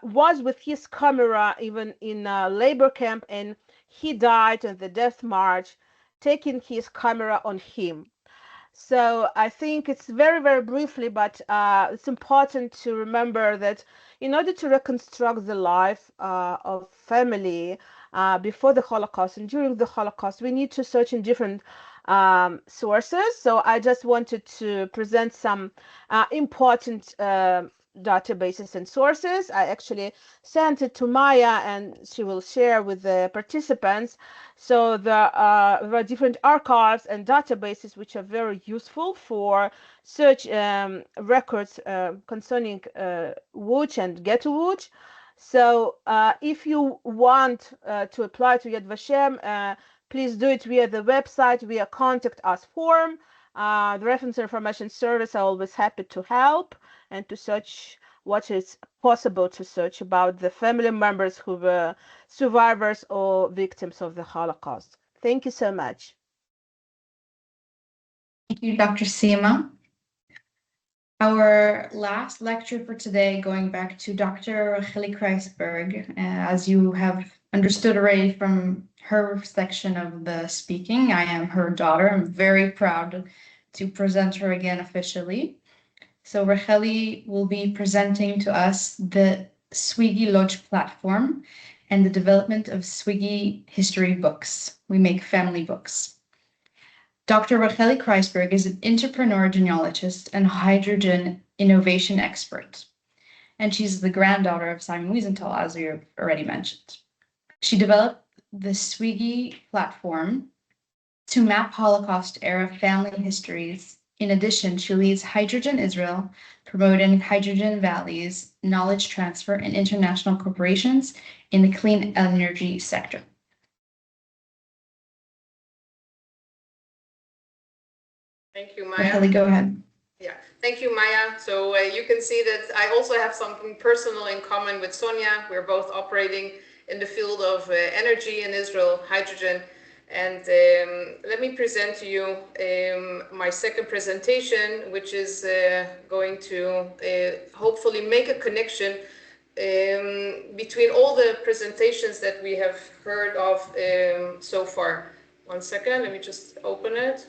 was with his camera even in a labor camp, and he died on the death march, taking his camera on him. So I think it's very, very briefly, but it's important to remember that in order to reconstruct the life of family before the Holocaust and during the Holocaust, we need to search in different sources. So I just wanted to present some important databases and sources. I actually sent it to Maya, and she will share with the participants. So there are different archives and databases which are very useful for search records concerning Łódź and Ghetto Łódź. So if you want to apply to Yad Vashem, please do it via the website, via contact us form. The Reference Information Service are always happy to help and to search what is possible to search about the family members who were survivors or victims of the Holocaust. Thank you so much. Thank you, Dr. Sima. Our last lecture for today, going back to Dr. Racheli Kreisberg, as you have understood already from her section of the speaking, I am her daughter. I'm very proud to present her again officially. So Racheli will be presenting to us the SWIGGI Łódź platform and the development of SWIGGI history books. We make family books. Dr. Racheli Kreisberg is an entrepreneur genealogist and hydrogen innovation expert. And she's the granddaughter of Simon Wiesenthal, as we already mentioned. She developed the SWIGGI platform to map Holocaust-era family histories. In addition, she leads Hydrogen Israel, promoting hydrogen valleys, knowledge transfer, and international corporations in the clean energy sector. Thank you, Maya. Racheli, go ahead. Yeah, thank you, Maya. So you can see that I also have something personal in common with Sonya. We're both operating in the field of energy in Israel, hydrogen. And let me present to you my second presentation, which is going to hopefully make a connection between all the presentations that we have heard of so far. One second, let me just open it.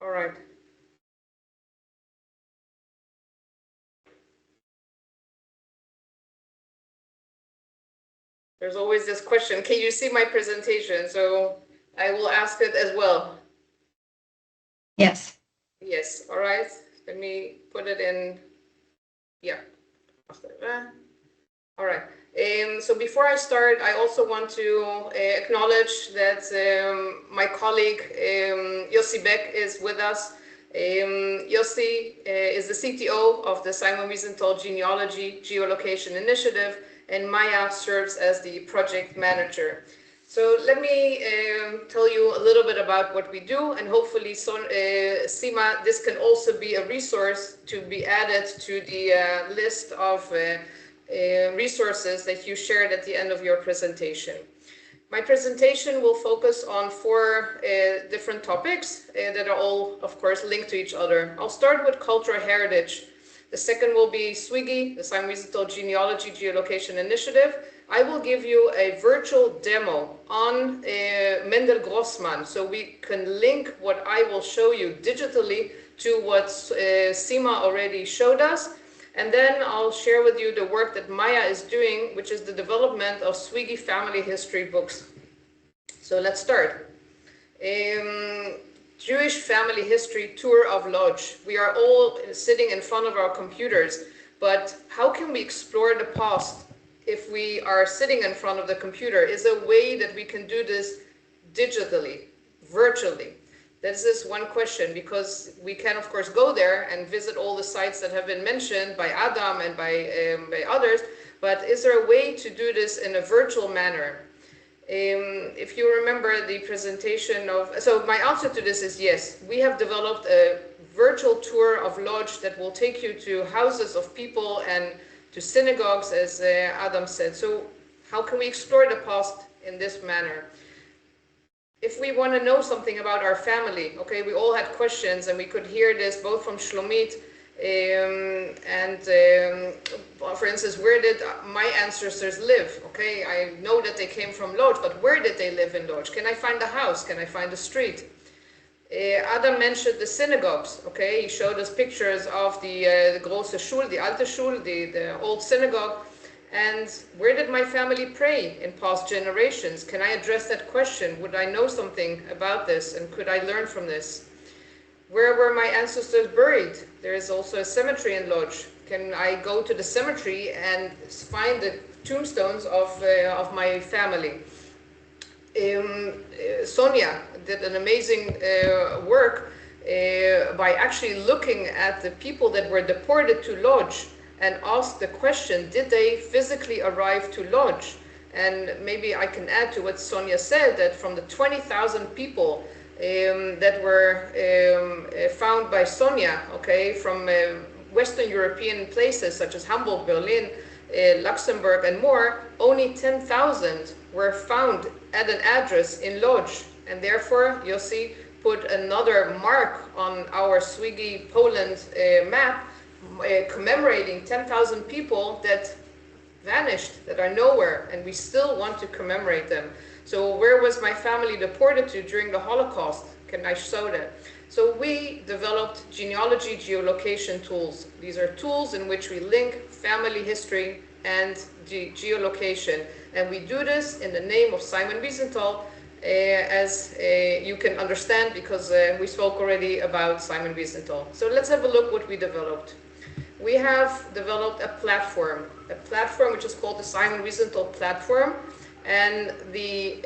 All right. There's always this question, can you see my presentation? So I will ask it as well. Yes. Yes, all right. Let me put it in, yeah. All right. So before I start, I also want to acknowledge that my colleague Yossi Beck is with us. Yossi is the CTO of the Simon Wiesenthal Genealogy Geolocation Initiative, and Maya serves as the project manager. So let me tell you a little bit about what we do, and hopefully, Sima, this can also be a resource to be added to the list of resources that you shared at the end of your presentation. My presentation will focus on 4 different topics that are all, of course, linked to each other. I'll start with cultural heritage. The second will be SWIGGI, the Simon Wiesenthal Genealogy Geolocation Initiative. I will give you a virtual demo on Mendel Grossman, so we can link what I will show you digitally to what Sima already showed us. And then I'll share with you the work that Maya is doing, which is the development of SWIGGI family history books. So let's start. Jewish family history tour of Lodz. We are all sitting in front of our computers, but how can we explore the past if we are sitting in front of the computer? Is a way that we can do this digitally, virtually? This is one question, because we can, of course, go there and visit all the sites that have been mentioned by Adam and by others, but is there a way to do this in a virtual manner? If you remember the presentation of, so my answer to this is yes. We have developed a virtual tour of Lodz that will take you to houses of people and to synagogues, as Adam said. So how can we explore the past in this manner? If we want to know something about our family, okay, we all had questions, and we could hear this both from Shlomit for instance, where did my ancestors live? Okay, I know that they came from Lodz, but where did they live in Lodz? Can I find a house? Can I find a street? Adam mentioned the synagogues. Okay, he showed us pictures of the große Schule, the alte Schule, the old synagogue. And where did my family pray in past generations? Can I address that question? Would I know something about this, and could I learn from this? Where were my ancestors buried? There is also a cemetery in Lodz. Can I go to the cemetery and find the tombstones of my family? Sonya did an amazing work by actually looking at the people that were deported to Lodz and asked the question, did they physically arrive to Lodz? And maybe I can add to what Sonya said, that from the 20,000 people that were found by Sonya, okay, from Western European places such as Hamburg, Berlin, Luxembourg, and more, only 10,000 were found at an address in Lodz. And therefore, Yossi put another mark on our SWIGGI Poland map, commemorating 10,000 people that vanished, that are nowhere, and we still want to commemorate them. So where was my family deported to during the Holocaust? Can I show that? So we developed genealogy geolocation tools. These are tools in which we link family history and geolocation. And we do this in the name of Simon Wiesenthal, as you can understand, because we spoke already about Simon Wiesenthal. So let's have a look what we developed. We have developed a platform which is called the Simon Wiesenthal platform. And the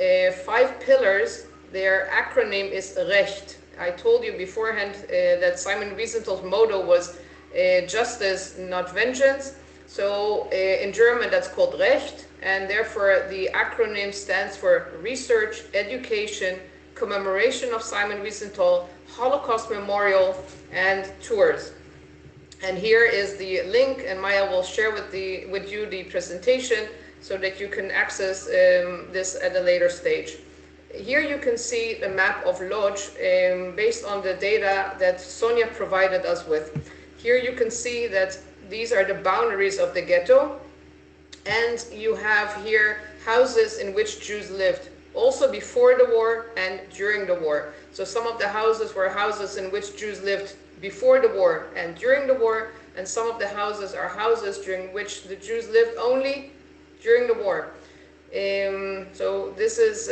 5 pillars, their acronym is RECHT. I told you beforehand that Simon Wiesenthal's motto was justice, not vengeance. So in German, that's called Recht. And therefore, the acronym stands for Research, Education, Commemoration of Simon Wiesenthal, Holocaust Memorial, and Tours. And here is the link, and Maya will share with you the presentation so that you can access this at a later stage. Here you can see the map of Lodz based on the data that Sonya provided us with. Here you can see that these are the boundaries of the ghetto, and you have here houses in which Jews lived. also before the war and during the war. So some of the houses were houses in which Jews lived before the war and during the war, and some of the houses are houses during which the Jews lived only during the war. So this is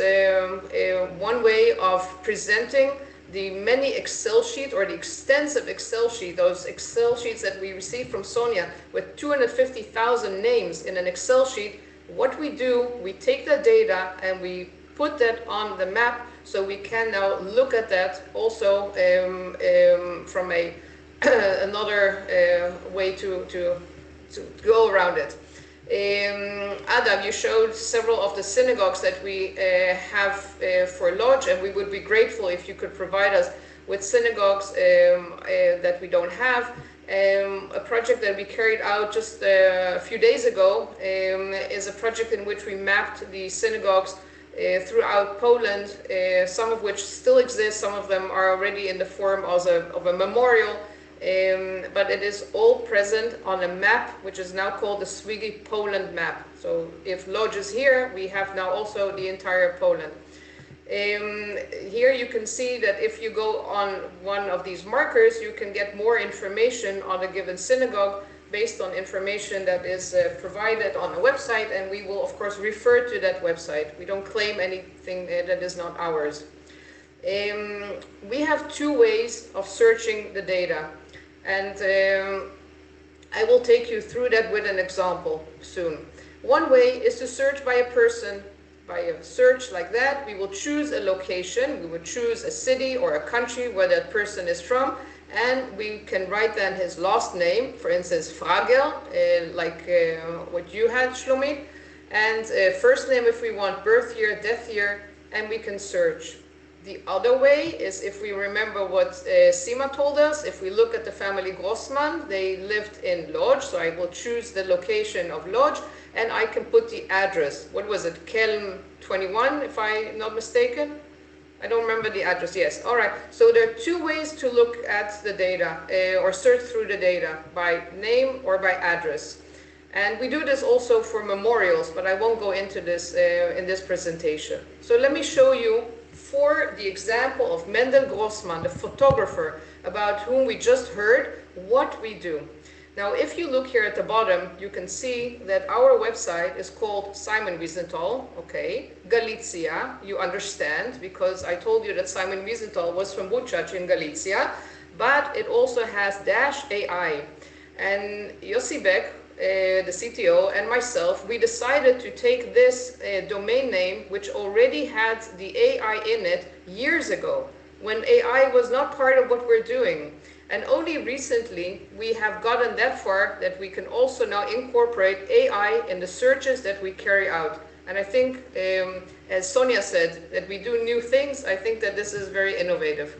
one way of presenting the many Excel sheet, or the extensive Excel sheet, those Excel sheets that we received from Sonya with 250,000 names in an Excel sheet. What we do, we take the data and we put that on the map, so we can now look at that also from a another way to go around it. Adam, you showed several of the synagogues that we have for Lodz, and we would be grateful if you could provide us with synagogues that we don't have. A project that we carried out just a few days ago is a project in which we mapped the synagogues throughout Poland, some of which still exist, some of them are already in the form of a memorial. But it is all present on a map, which is now called the SWIGGI Poland map. So if Lodz is here, we have now also the entire Poland. Here you can see that if you go on one of these markers, you can get more information on a given synagogue based on information that is provided on the website, and we will of course refer to that website. We don't claim anything that is not ours. We have two ways of searching the data. And I will take you through that with an example soon. One way is to search by a person. By a search like that, we will choose a location, we will choose a city or a country where that person is from, and we can write then his last name, for instance, Fragel, like what you had, Shlomit, and first name if we want, birth year, death year, and we can search. The other way is if we remember what Sima told us, if we look at the family Grossman, they lived in Lodz, so I will choose the location of Lodz, and I can put the address. What was it? Kelm 21, if I'm not mistaken? I don't remember the address, yes. All right, so there are two ways to look at the data, or search through the data, by name or by address. And we do this also for memorials, but I won't go into this in this presentation. So let me show you, for the example of Mendel Grossman, the photographer about whom we just heard, what we do. Now, if you look here at the bottom, you can see that our website is called Simon Wiesenthal, okay, Galicia, you understand, because I told you that Simon Wiesenthal was from Łódź in Galicia, but it also has -AI. And Yossi Beck, the CTO, and myself, we decided to take this domain name, which already had the AI in it years ago, when AI was not part of what we're doing. And only recently we have gotten that far that we can also now incorporate AI in the searches that we carry out. And I think, as Sonya said, that we do new things. I think that this is very innovative.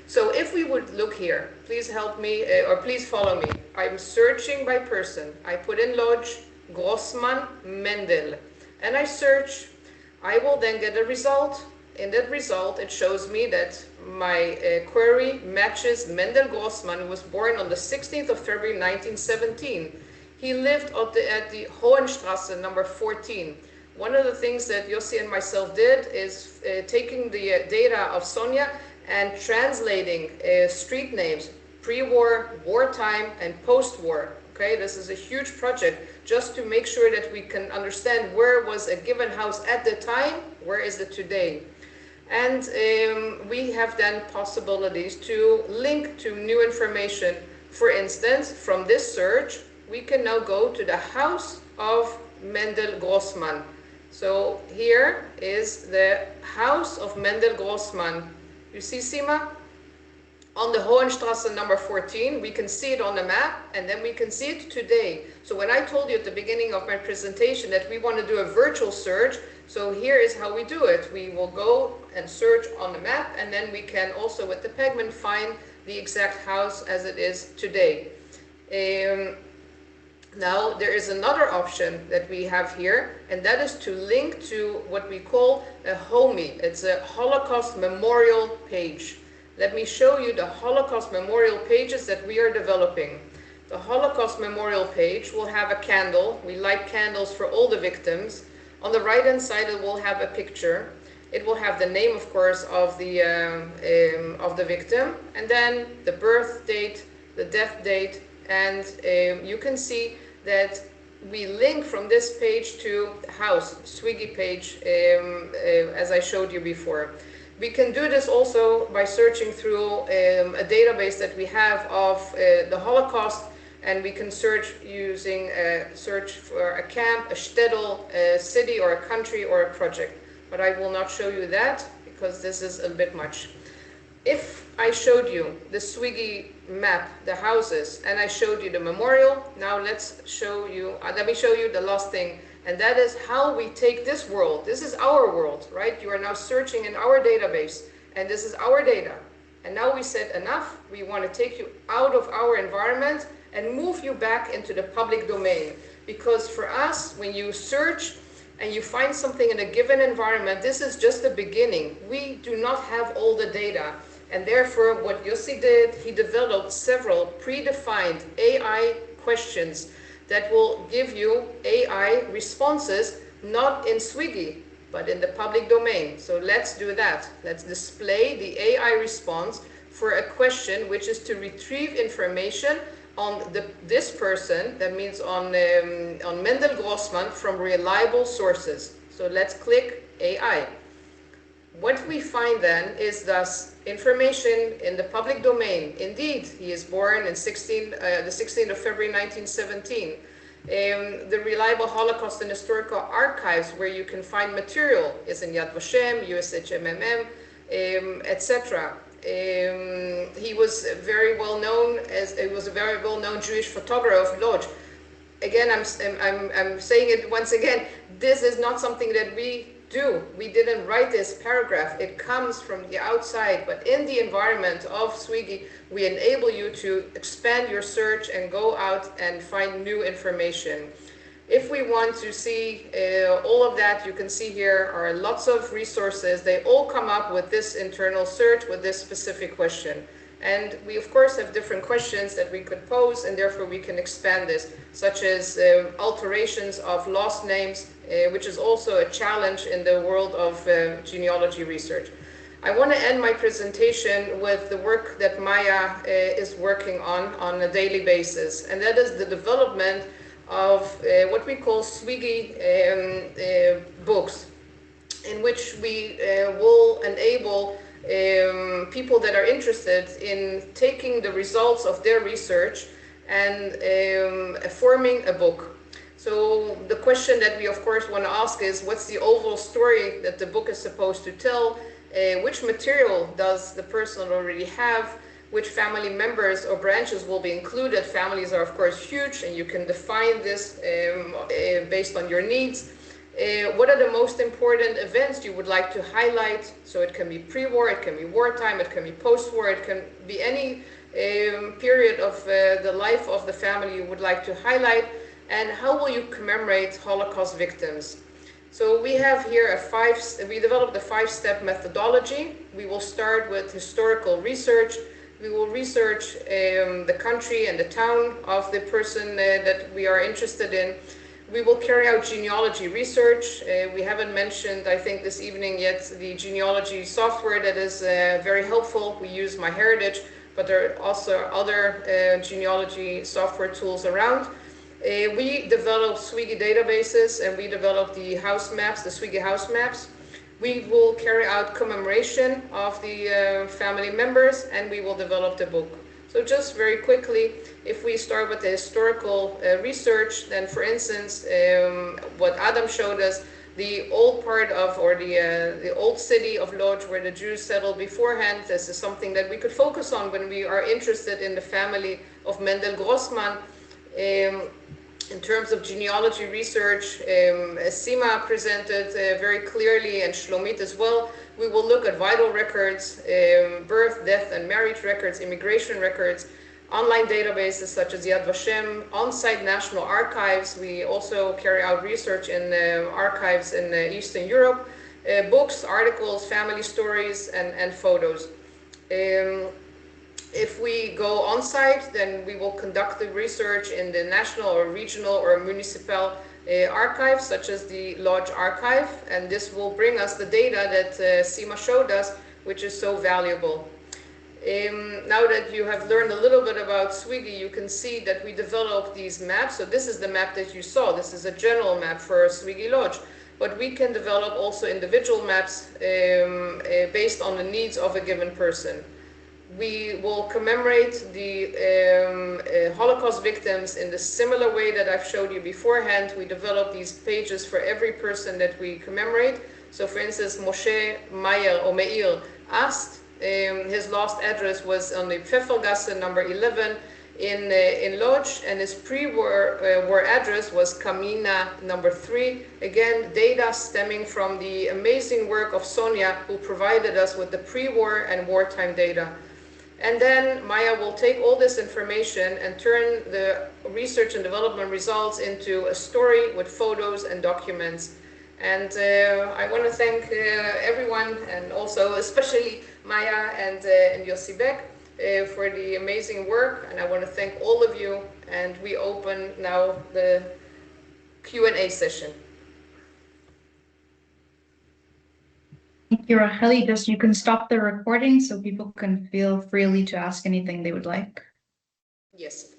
So if we would look here, please help me, or please follow me. I'm searching by person. I put in Lodz, Grossman, Mendel, and I search. I will then get a result. In that result, it shows me that my query matches Mendel Grossman, who was born on the 16th of February 1917. He lived at the Hohenstrasse number 14. One of the things that Yossi and myself did is taking the data of Sonya and translating street names, pre-war, wartime, and post-war. Okay, this is a huge project just to make sure that we can understand where was a given house at the time, where is it today. And we have then possibilities to link to new information. For instance, from this search, we can now go to the house of Mendel Grossman. So here is the house of Mendel Grossman. You see, Sima? On the Hohenstrasse number 14, we can see it on the map, and then we can see it today. So when I told you at the beginning of my presentation that we want to do a virtual search, so here is how we do it. We will go and search on the map, and then we can also with the Pegman find the exact house as it is today. Now there is another option that we have here, and that is to link to what we call a HOMI. It's a Holocaust Memorial page. Let me show you the Holocaust Memorial pages that we are developing. The Holocaust Memorial page will have a candle. We light candles for all the victims. On the right-hand side, it will have a picture. It will have the name, of course, of the victim, and then the birth date, the death date, and you can see that we link from this page to the house, SWIGGI page, as I showed you before. We can do this also by searching through a database that we have of the Holocaust, and we can search using search for a camp, a shtetl, a city or a country or a project. But I will not show you that because this is a bit much. If I showed you the SWIGGI map, the houses, and I showed you the memorial, now let me show you the last thing, and that is how we take this world. This is our world, right? You are now searching in our database, and this is our data. And now we said enough, we want to take you out of our environment and move you back into the public domain. Because for us, when you search and you find something in a given environment, this is just the beginning. We do not have all the data. And therefore, what Yossi did, he developed several predefined AI questions that will give you AI responses, not in SWIGGI, but in the public domain. So let's do that. Let's display the AI response for a question which is to retrieve information on this person, that means on Mendel Grossman, from reliable sources. So let's click AI. What we find then is thus information in the public domain. Indeed, he is born in the 16th of February 1917. The reliable Holocaust and historical archives where you can find material is in Yad Vashem, USHMMM, etc. He was very well known a very well known Jewish photographer of Lodz. Again, I'm saying it once again. This is not something that we do. We didn't write this paragraph. It comes from the outside, but in the environment of SWIGGI, we enable you to expand your search and go out and find new information. If we want to see all of that, you can see here are lots of resources. They all come up with this internal search with this specific question. And we, of course, have different questions that we could pose, and therefore we can expand this, such as alterations of lost names, which is also a challenge in the world of genealogy research. I want to end my presentation with the work that Maya is working on a daily basis, and that is the development of what we call SWIGGI books, in which we will enable people that are interested in taking the results of their research and forming a book. So the question that we of course want to ask is, what's the overall story that the book is supposed to tell? Which material does the person already have? Which family members or branches will be included? Families are of course huge, and you can define this based on your needs. What are the most important events you would like to highlight? So it can be pre-war, it can be wartime, it can be post-war, it can be any period of the life of the family you would like to highlight. And how will you commemorate Holocaust victims? So we have here we developed a 5-step methodology. We will start with historical research. We will research the country and the town of the person that we are interested in. We will carry out genealogy research. We haven't mentioned, I think, this evening yet, the genealogy software that is very helpful. We use MyHeritage, but there are also other genealogy software tools around. We develop SWIGGI databases, and we develop the house maps, the SWIGGI house maps. We will carry out commemoration of the family members, and we will develop the book. So just very quickly, if we start with the historical research, then for instance, what Adam showed us, the old part of, or the old city of Lodz where the Jews settled beforehand, this is something that we could focus on when we are interested in the family of Mendel Grossman. In terms of genealogy research, as Sima presented very clearly, and Shlomit as well, we will look at vital records, birth, death, and marriage records, immigration records, online databases such as Yad Vashem, on-site national archives. We also carry out research in archives in Eastern Europe, books, articles, family stories, and photos. If we go on-site, then we will conduct the research in the national or regional or municipal archives, such as the Lodz archive, and this will bring us the data that Sima showed us, which is so valuable. Now that you have learned a little bit about SWIGGI, you can see that we developed these maps. So this is the map that you saw. This is a general map for SWIGGI Łódź. But we can develop also individual maps based on the needs of a given person. We will commemorate the Holocaust victims in the similar way that I've showed you beforehand. We develop these pages for every person that we commemorate. So for instance, Moshe Meir asked, his last address was on the Pfeffergasse number 11 in Lodz, and his pre-war address was Kamina number 3. Again, data stemming from the amazing work of Sonya, who provided us with the pre-war and wartime data. And then Maya will take all this information and turn the research and development results into a story with photos and documents. And I want to thank everyone, and also especially Maya and Yossi Beck for the amazing work. And I want to thank all of you. And we open now the Q&A session. Thank you, Racheli. Just you can stop the recording so people can feel freely to ask anything they would like. Yes.